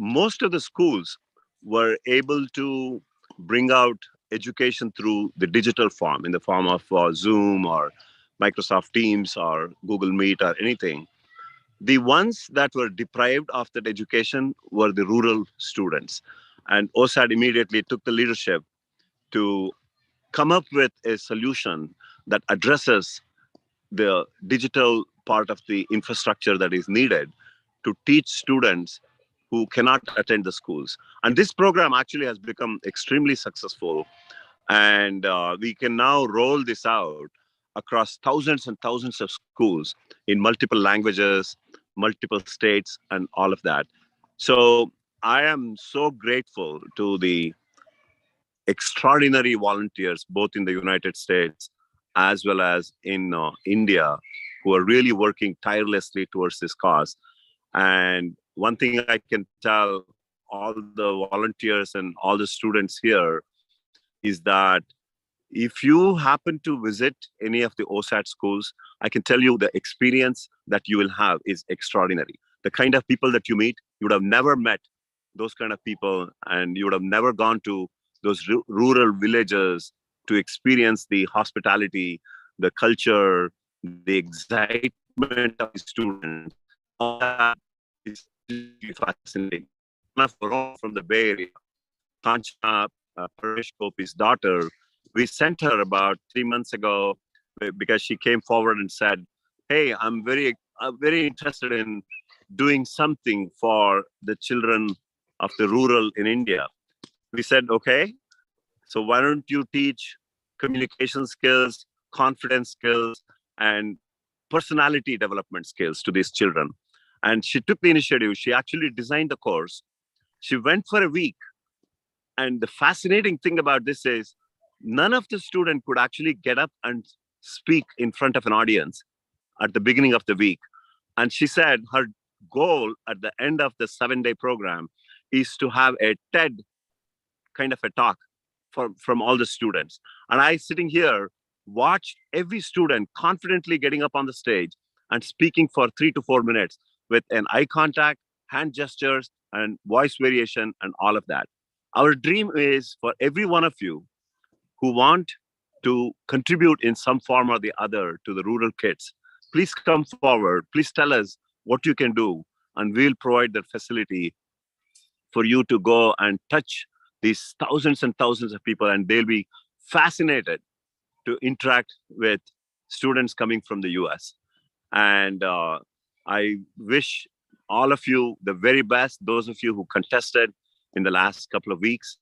Speaker 8: most of the schools were able to bring out education through the digital form, in the form of Zoom or Microsoft Teams or Google Meet or anything. The ones that were deprived of that education were the rural students. And OSAT immediately took the leadership to come up with a solution that addresses the digital part of the infrastructure that is needed to teach students who cannot attend the schools. And this program actually has become extremely successful. And we can now roll this out across thousands and thousands of schools in multiple languages, multiple states, and all of that. So I am so grateful to the extraordinary volunteers, both in the United States as well as in India, who are really working tirelessly towards this cause. And one thing I can tell all the volunteers and all the students here is that if you happen to visit any of the OSAT schools, I can tell you the experience that you will have is extraordinary. The kind of people that you meet, you would have never met those kind of people, and you would have never gone to those rural villages to experience the hospitality, the culture, the excitement of the students. All that is fascinating. From the Bay Area, Kanchana, Paresh Gopi's daughter, we sent her about 3 months ago because she came forward and said, hey, I'm very interested in doing something for the children of the rural in India. We said, okay, so why don't you teach communication skills, confidence skills, and personality development skills to these children? And she took the initiative. She actually designed the course. She went for a week. And the fascinating thing about this is none of the students could actually get up and speak in front of an audience at the beginning of the week. And she said her goal at the end of the 7-day program is to have a TED kind of a talk from all the students. And I, sitting here, watched every student confidently getting up on the stage and speaking for 3 to 4 minutes with an eye contact, hand gestures, and voice variation and all of that. Our dream is for every one of you who want to contribute in some form or the other to the rural kids, please come forward. Please tell us what you can do, and we'll provide that facility for you to go and touch these thousands and thousands of people, and they'll be fascinated to interact with students coming from the US. And I wish all of you the very best, those of you who contested in the last couple of weeks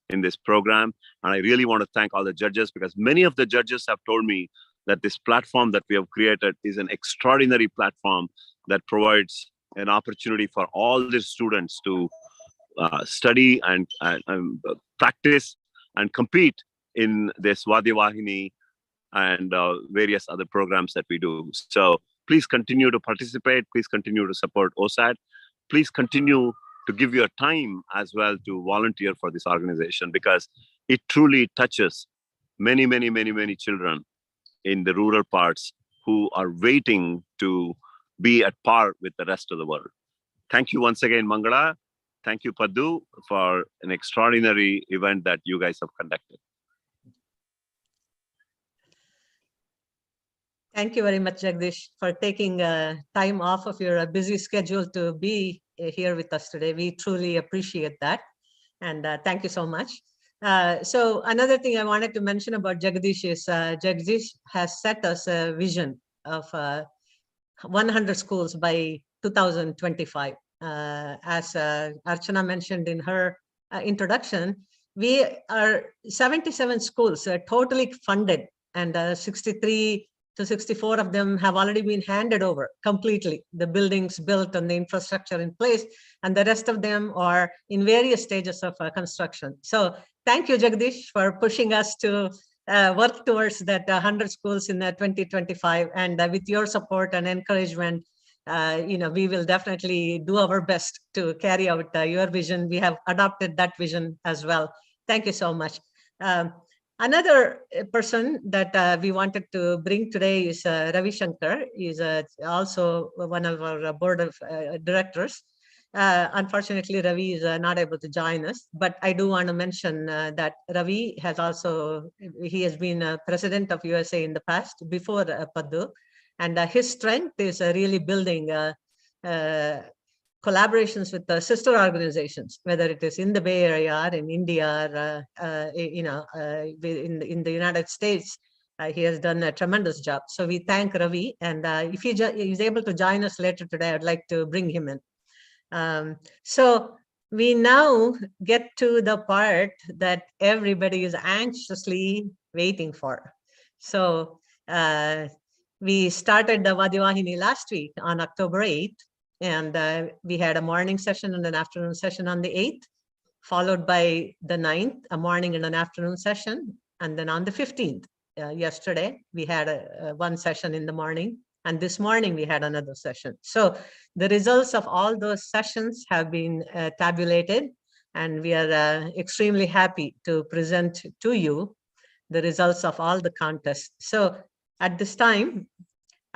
Speaker 8: in this program. And I really want to thank all the judges, because many of the judges have told me that this platform that we have created is an extraordinary platform that provides an opportunity for all the students to study and practice and compete in this VaadyaVaahini and various other programs that we do. So please continue to participate. Please continue to support OSAT. Please continue to give your time as well to volunteer for this organization, because it truly touches many, many, many, many children in the rural parts who are waiting to be at par with the rest of the world. Thank you once again, Mangala. Thank you, Paddu, for an extraordinary event that you guys have conducted.
Speaker 1: Thank you very much, Jagdish, for taking time off of your busy schedule to be here with us today. We truly appreciate that. And thank you so much. So another thing I wanted to mention about Jagdish is Jagdish has set us a vision of 100 schools by 2025. As Archana mentioned in her introduction, we are 77 schools totally funded, and 63 to 64 of them have already been handed over completely. The buildings built and the infrastructure in place, and the rest of them are in various stages of construction. So thank you, Jagdish, for pushing us to work towards that 100 schools in 2025. And with your support and encouragement, we will definitely do our best to carry out your vision. We have adopted that vision as well. Thank you so much. Another person that we wanted to bring today is Ravi Shankar. He's also one of our board of directors. Unfortunately, Ravi is not able to join us, but I do want to mention that Ravi has also, he has been president of USA in the past before Paddu, and his strength is really building collaborations with the sister organizations, whether it is in the Bay Area or in India or in the United States. He has done a tremendous job. So we thank Ravi, and if he's able to join us later today, I'd like to bring him in. So we now get to the part that everybody is anxiously waiting for. So we started the VaadyaVaahini last week on October 8th, and we had a morning session and an afternoon session on the 8th, followed by the 9th, a morning and an afternoon session. And then on the 15th, yesterday, we had one session in the morning, and this morning we had another session. So the results of all those sessions have been tabulated, and we are extremely happy to present to you the results of all the contests. So at this time,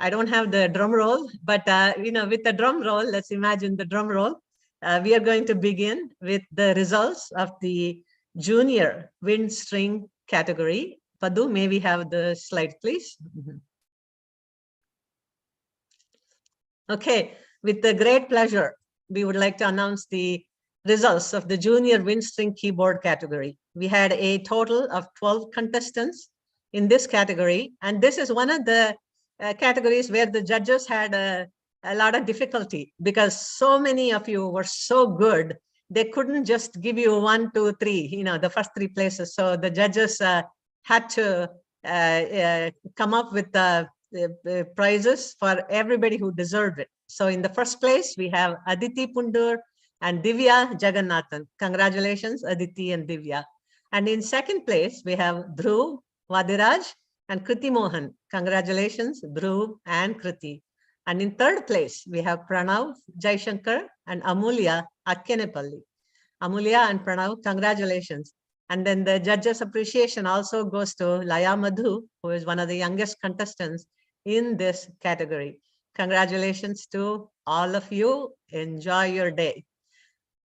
Speaker 1: I don't have the drum roll, but with the drum roll, let's imagine the drum roll. We are going to begin with the results of the junior wind string category. Paddu, may we have the slide, please? Okay, with the great pleasure, we would like to announce the results of the junior wind string keyboard category. We had a total of 12 contestants in this category, and this is one of the categories where the judges had a lot of difficulty, because so many of you were so good, they couldn't just give you 1, 2, 3, the first 3 places. So the judges had to come up with the prizes for everybody who deserved it. So in the first place, we have Aditi Pundur and Divya Jagannathan. Congratulations, Aditi and Divya. And in second place, we have Dhruv Vadiraj and Kriti Mohan. Congratulations, Dhruv and Kriti. And in third place, we have Pranav Jaishankar and Amulya Akkenepalli. Amulya and Pranav, congratulations. And then the judges' appreciation also goes to Laya Madhu, who is one of the youngest contestants in this category. Congratulations to all of you. Enjoy your day.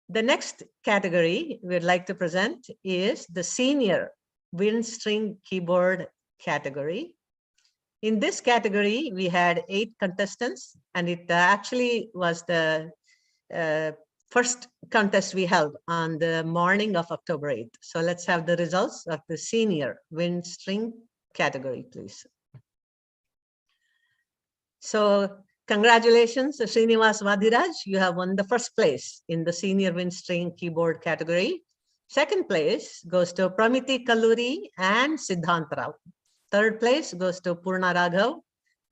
Speaker 1: The next category we'd like to present is the senior wind string keyboard category. In this category, we had 8 contestants, and it actually was the first contest we held on the morning of October 8th. So let's have the results of the senior wind string category, please. So congratulations, Srinivas Vadiraj, you have won the first place in the senior wind string keyboard category. Second place goes to Pramiti Kalluri and Siddhant Rao. Third place goes to Purna Raghav,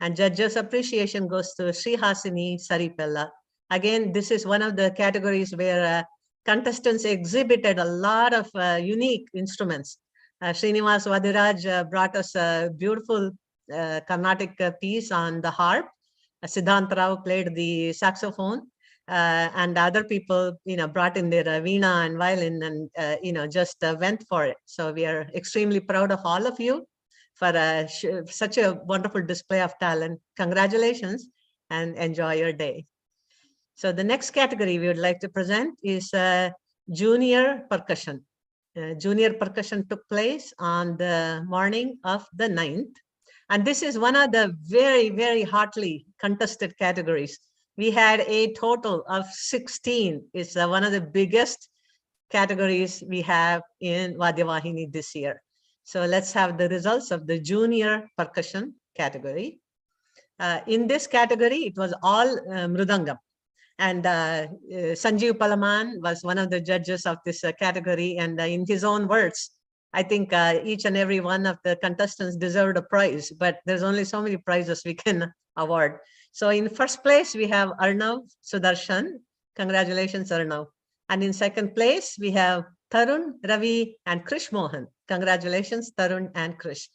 Speaker 1: and judges appreciation goes to Srihasini Saripella. Again, this is one of the categories where contestants exhibited a lot of unique instruments. Srinivas Vadiraj brought us a beautiful Carnatic piece on the harp. Siddhant Rao played the saxophone, and other people, brought in their veena and violin, and just went for it. So we are extremely proud of all of you for such a wonderful display of talent. Congratulations and enjoy your day. So the next category we would like to present is junior percussion. Junior percussion took place on the morning of the 9th. And this is one of the very, very hotly contested categories. We had a total of 16. It's one of the biggest categories we have in VaadyaVaahini this year. So let's have the results of the junior percussion category. In this category, it was all mridangam. And Sanjeev Palaman was one of the judges of this category. And in his own words, I think each and every one of the contestants deserved a prize, but there's only so many prizes we can award. So in first place, we have Arnav Sudarshan. Congratulations, Arnav. And in second place, we have Tarun, Ravi, and Krish Mohan. Congratulations, Tarun and Krish.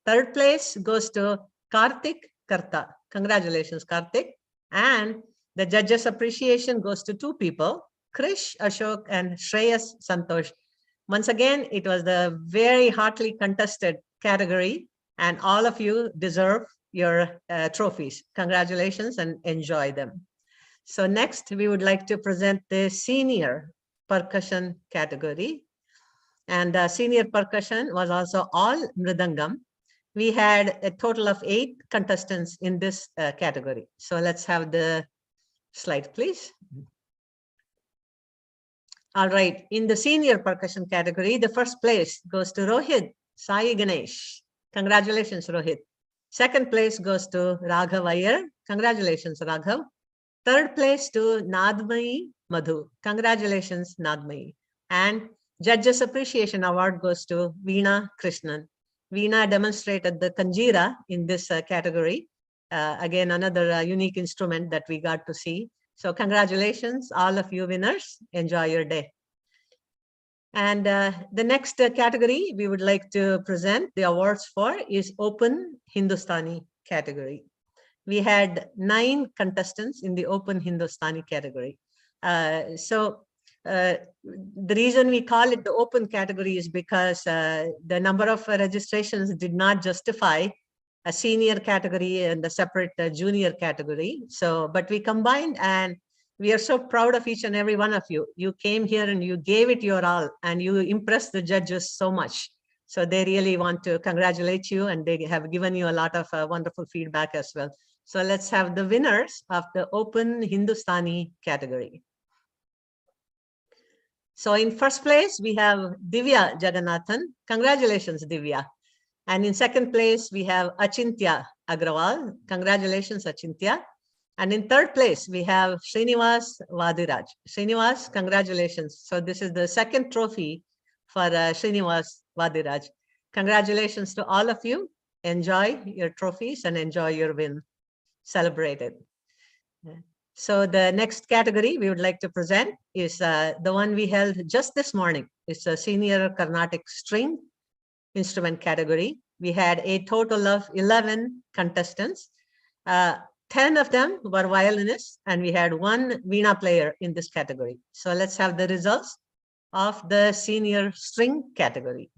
Speaker 1: Third place goes to Karthik Karta. Congratulations, Karthik. And the judges' appreciation goes to 2 people, Krish Ashok and Shreyas Santosh. Once again, it was the very hotly contested category, and all of you deserve your trophies. Congratulations and enjoy them. So next, we would like to present the senior percussion category. And senior percussion was also all mridangam. We had a total of 8 contestants in this category. So let's have the slide, please. All right, in the senior percussion category, the first place goes to Rohit Sai Ganesh. Congratulations, Rohit. Second place goes to Raghav Iyer. Congratulations, Raghav. Third place to Nadmayi Madhu. Congratulations, Nadmayi. And Judges Appreciation Award goes to Veena Krishnan. Veena demonstrated the Kanjira in this category. Again, another unique instrument that we got to see. So congratulations, all of you winners. Enjoy your day. And the next category we would like to present the awards for is Open Hindustani category. We had 9 contestants in the Open Hindustani category. The reason we call it the open category is because the number of registrations did not justify a senior category and a separate junior category. So, but we combined, and we are so proud of each and every one of you. You came here and you gave it your all, and you impressed the judges so much. So they really want to congratulate you, and they have given you a lot of wonderful feedback as well. So let's have the winners of the Open Hindustani category. So in first place, we have Divya Jagannathan. Congratulations, Divya. And in second place, we have Achintya Agrawal. Congratulations, Achintya. And in third place, we have Srinivas Vadiraj. Srinivas, congratulations. So this is the second trophy for Srinivas Vadiraj. Congratulations to all of you. Enjoy your trophies and enjoy your win. Celebrate it. So the next category we would like to present is the one we held just this morning. It's a senior Carnatic string instrument category. We had a total of 11 contestants. 10 of them were violinists, and we had 1 veena player in this category. So let's have the results of the senior string category.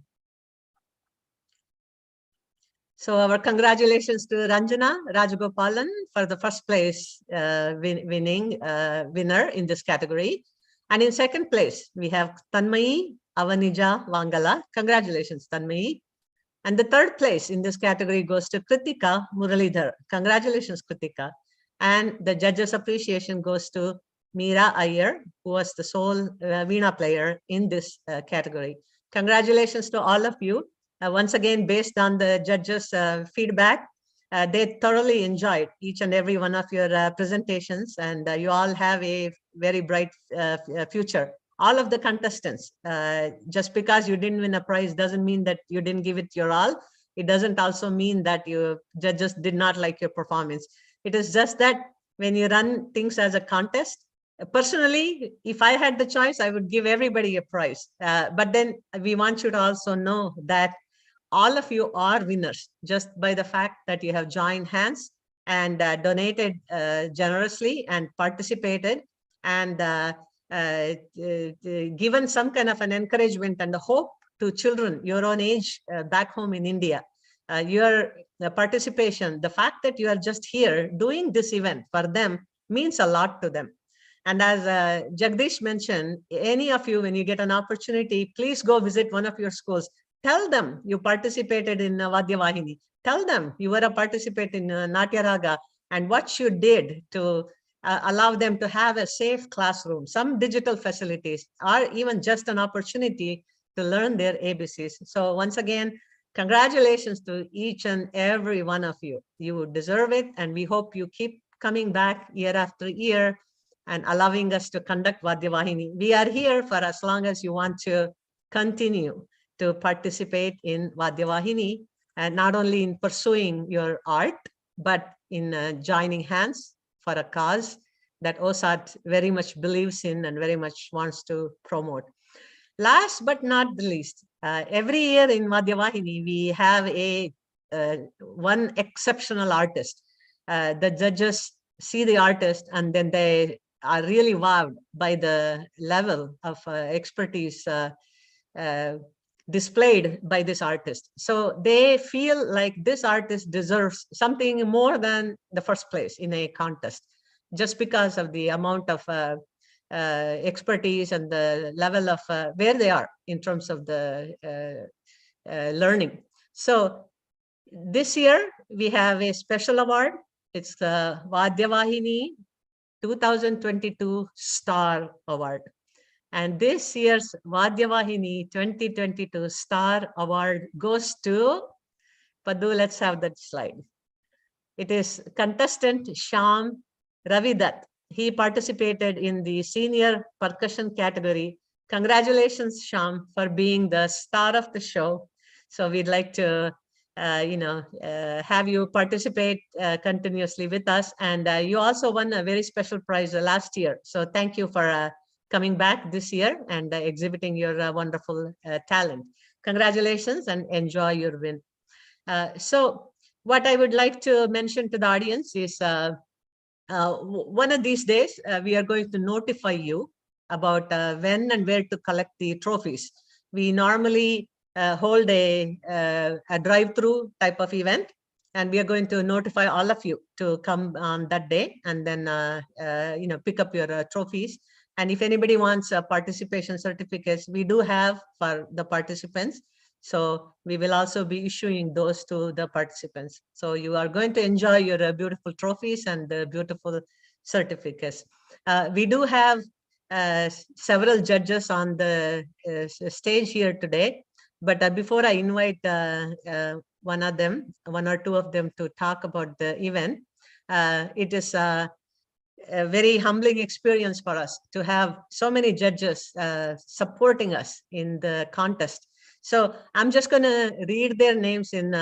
Speaker 1: So our congratulations to Ranjana Rajagopalan for the first place winner in this category. And in second place, we have Tanmayi Avanija Vangala. Congratulations, Tanmayi. And the third place in this category goes to Kritika Muralidhar. Congratulations, Kritika. And the judges' appreciation goes to Meera Iyer, who was the sole Veena player in this category. Congratulations to all of you. Once again, based on the judges' feedback, they thoroughly enjoyed each and every one of your presentations, and you all have a very bright future. All of the contestants, just because you didn't win a prize doesn't mean that you didn't give it your all. It doesn't also mean that you judges did not like your performance. It is just that when you run things as a contest, personally, if I had the choice, I would give everybody a prize. But then we want you to also know that all of you are winners just by the fact that you have joined hands and donated generously and participated and given some kind of an encouragement and a hope to children your own age back home in India. Your participation, the fact that you are just here doing this event for them means a lot to them. And as Jagdish mentioned, any of you, when you get an opportunity, please go visit one of your schools. Tell them you participated in VaadyaVaahini. Tell them you were a participant in Natya Raga and what you did to allow them to have a safe classroom, some digital facilities, or even just an opportunity to learn their ABCs. So once again, congratulations to each and every one of you. You deserve it, and we hope you keep coming back year after year and allowing us to conduct VaadyaVaahini. We are here for as long as you want to continue to participate in VaadyaVaahini, and not only in pursuing your art, but in joining hands for a cause that OSAT very much believes in and very much wants to promote. Last but not the least, every year in VaadyaVaahini, we have a one exceptional artist. The judges see the artist and then they are really wowed by the level of expertise displayed by this artist. So they feel like this artist deserves something more than the first place in a contest, just because of the amount of expertise and the level of where they are in terms of the learning. So this year we have a special award. It's the VaadyaVaahini 2022 Star Award. And this year's VaadyaVaahini 2022 Star Award goes to, Padu, let's have that slide. It is contestant Shyam Ravidat. He participated in the senior percussion category. Congratulations, Shyam, for being the star of the show. So we'd like to, have you participate continuously with us. And you also won a very special prize last year. So thank you for coming back this year and exhibiting your wonderful talent. Congratulations and enjoy your win. So what I would like to mention to the audience is one of these days, we are going to notify you about when and where to collect the trophies. We normally hold a drive-through type of event, and we are going to notify all of you to come on that day and then pick up your trophies. And if anybody wants participation certificates, we do have for the participants. So we will also be issuing those to the participants. So you are going to enjoy your beautiful trophies and the beautiful certificates. We do have several judges on the stage here today. But before I invite one or two of them to talk about the event, it is a very humbling experience for us to have so many judges supporting us in the contest. So I'm just going to read their names and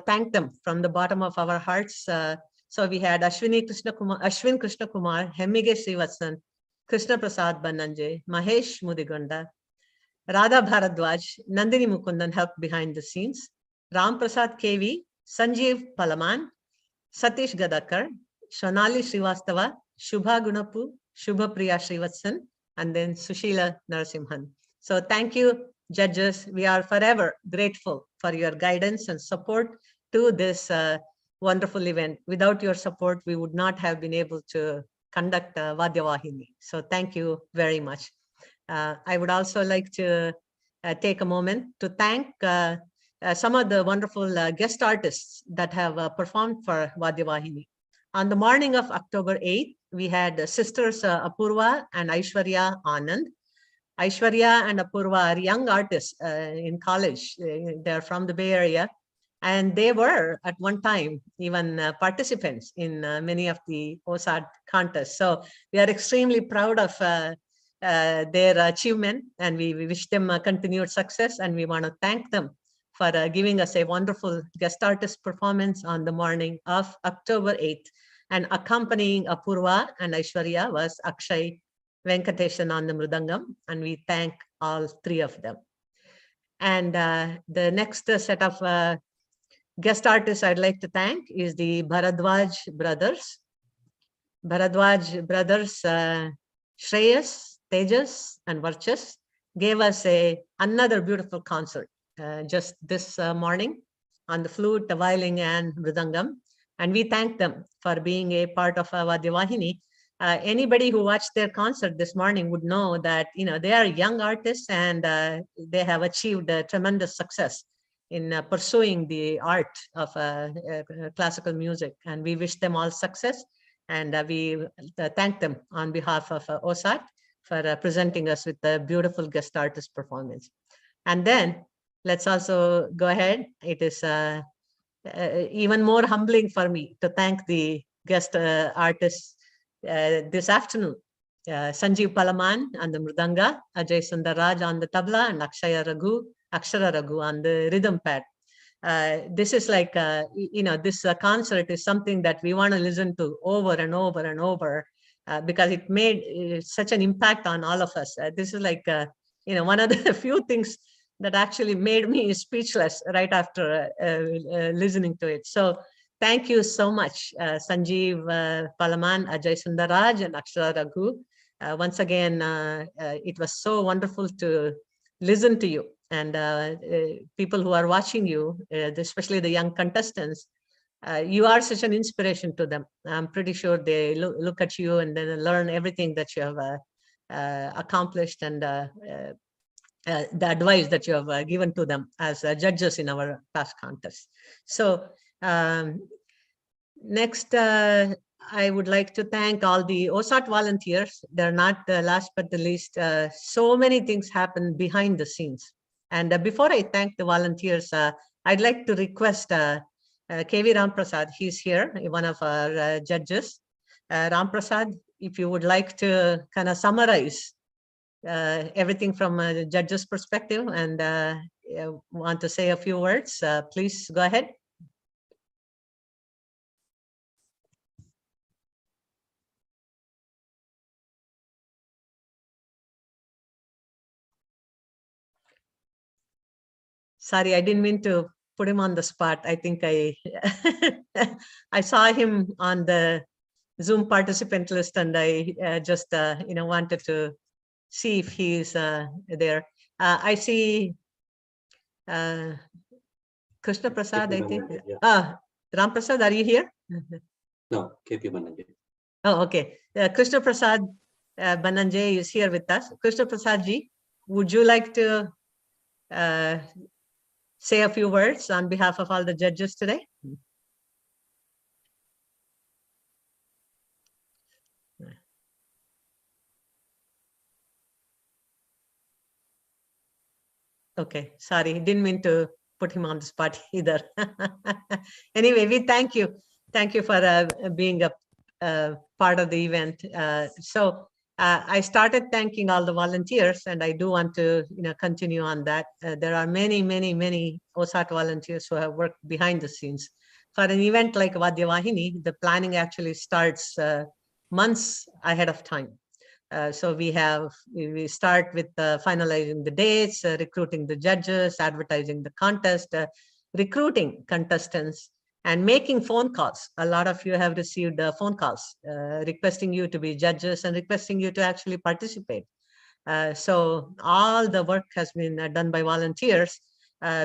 Speaker 1: thank them from the bottom of our hearts. So we had Ashwin Krishna Kumar, Hemmige Srivatsan, Krishna Prasad Bananje, Mahesh Mudigonda, Radha Bharadwaj, Nandini Mukundan helped behind the scenes, Ram Prasad KV, Sanjeev Palaman, Satish Gadakar, Shonali Srivastava, Shubha Gunapu, Shubha Priya Srivatsan, and then Sushila Narasimhan. So thank you, judges. We are forever grateful for your guidance and support to this wonderful event. Without your support, we would not have been able to conduct VaadyaVaahini. So thank you very much. I would also like to take a moment to thank some of the wonderful guest artists that have performed for VaadyaVaahini. On the morning of October 8th, we had sisters Apurva and Aishwarya Anand. Aishwarya and Apurva are young artists in college. They're from the Bay Area. And they were at one time even participants in many of the OSAT contests. So we are extremely proud of their achievement, and we wish them continued success. And we want to thank them for giving us a wonderful guest artist performance on the morning of October 8th. And accompanying Apurva and Aishwarya was Akshay Venkateshan on the Mridangam. And we thank all three of them. And the next set of guest artists I'd like to thank is the Bharadwaj brothers. Bharadwaj brothers, Shreyas, Tejas, and Varchas gave us another beautiful concert just this morning on the flute, the violin, and mridangam. And we thank them for being a part of VaadyaVaahini. Anybody who watched their concert this morning would know that they are young artists, and they have achieved tremendous success in pursuing the art of classical music. And we wish them all success. And we thank them on behalf of OSAT for presenting us with a beautiful guest artist performance. And then let's also go ahead. It is even more humbling for me to thank the guest artists this afternoon. Sanjeev Palaman on the Mridanga, Ajay Sundarraj on the tabla, and Akshara Raghu on the rhythm pad. This is like, this concert is something that we want to listen to over and over and over because it made such an impact on all of us. This is like, one of the few things that actually made me speechless right after listening to it. So thank you so much, Sanjeev Palaman, Ajay Sundarraj, and Akshara Raghu. Once again, it was so wonderful to listen to you. And people who are watching you, especially the young contestants, you are such an inspiration to them. I'm pretty sure they look at you and then learn everything that you have accomplished, and the advice that you have given to them as judges in our past contests. So next, I would like to thank all the OSAT volunteers. They're not the last but the least. So many things happen behind the scenes. And before I thank the volunteers, I'd like to request KV Ramprasad. He's here, one of our judges. Ramprasad, if you would like to kind of summarize everything from a judge's perspective and want to say a few words, please go ahead. Sorry, I didn't mean to put him on the spot. I think I saw him on the Zoom participant list, and I just wanted to see if he's there. I see Krishna Prasad, I think. Ram Prasad, are you here?
Speaker 7: No, KP Bananje.
Speaker 1: Oh, okay. Krishna Prasad Bananje is here with us. Krishna Prasad ji, would you like to say a few words on behalf of all the judges today? Okay, sorry, didn't mean to put him on the spot either. Anyway, we thank you. Thank you for being a part of the event. I started thanking all the volunteers, and I do want to continue on that. There are many, many, many OSAT volunteers who have worked behind the scenes. For an event like VaadyaVaahini, the planning actually starts months ahead of time. So we start with finalizing the dates, recruiting the judges, advertising the contest, recruiting contestants, and making phone calls. A lot of you have received phone calls requesting you to be judges and requesting you to actually participate. So all the work has been done by volunteers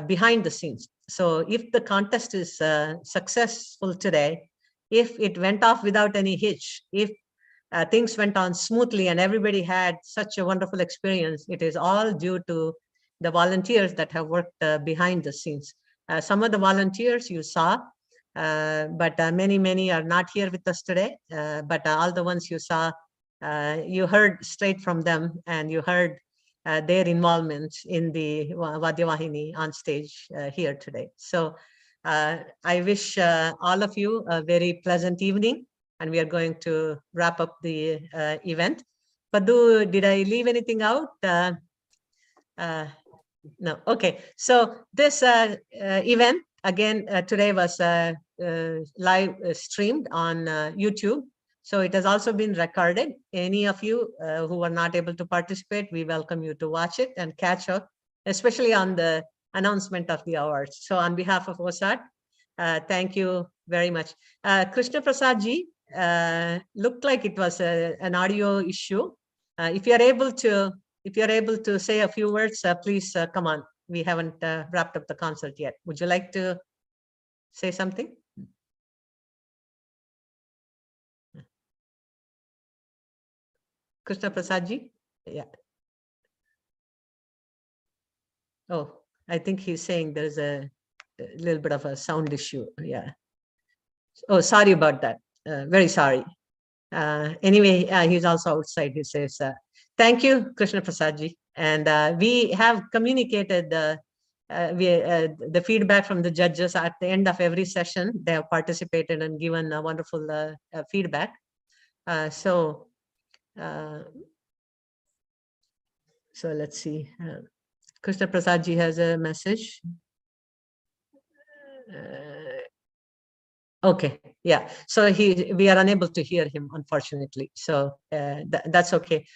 Speaker 1: behind the scenes. So if the contest is successful today, if it went off without any hitch, if things went on smoothly and everybody had such a wonderful experience. It is all due to the volunteers that have worked behind the scenes. Some of the volunteers you saw, but many are not here with us today. But all the ones you saw, you heard straight from them, and you heard their involvement in the VaadyaVaahini on stage here today. So I wish all of you a very pleasant evening, and we are going to wrap up the event. Paddu, did I leave anything out? No. Okay. So this event again today was live streamed on YouTube. So it has also been recorded. Any of you who were not able to participate, we welcome you to watch it and catch up, especially on the announcement of the awards. So on behalf of OSAT, thank you very much. Krishna Prasad ji, looked like it was an audio issue. If you're able to say a few words, please come on. We haven't wrapped up the concert yet. Would you like to say something? Krishna Prasad ji? Yeah. Oh, I think he's saying there's a little bit of a sound issue. Yeah. Oh, sorry about that. Very sorry. Anyway, he's also outside. He says, thank you, Krishna Prasad ji. And we have communicated the feedback from the judges at the end of every session. They have participated and given a wonderful feedback. So let's see. Krishna Prasad ji has a message. Okay, yeah. So we are unable to hear him, unfortunately. So that's okay.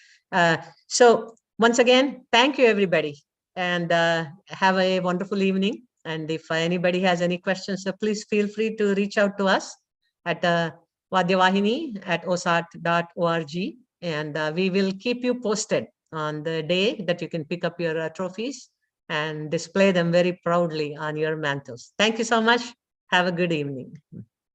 Speaker 1: So once again, thank you, everybody, and have a wonderful evening. And if anybody has any questions, please feel free to reach out to us at VaadyaVaahini@osat.org, and we will keep you posted on the day that you can pick up your trophies and display them very proudly on your mantles. Thank you so much. Have a good evening.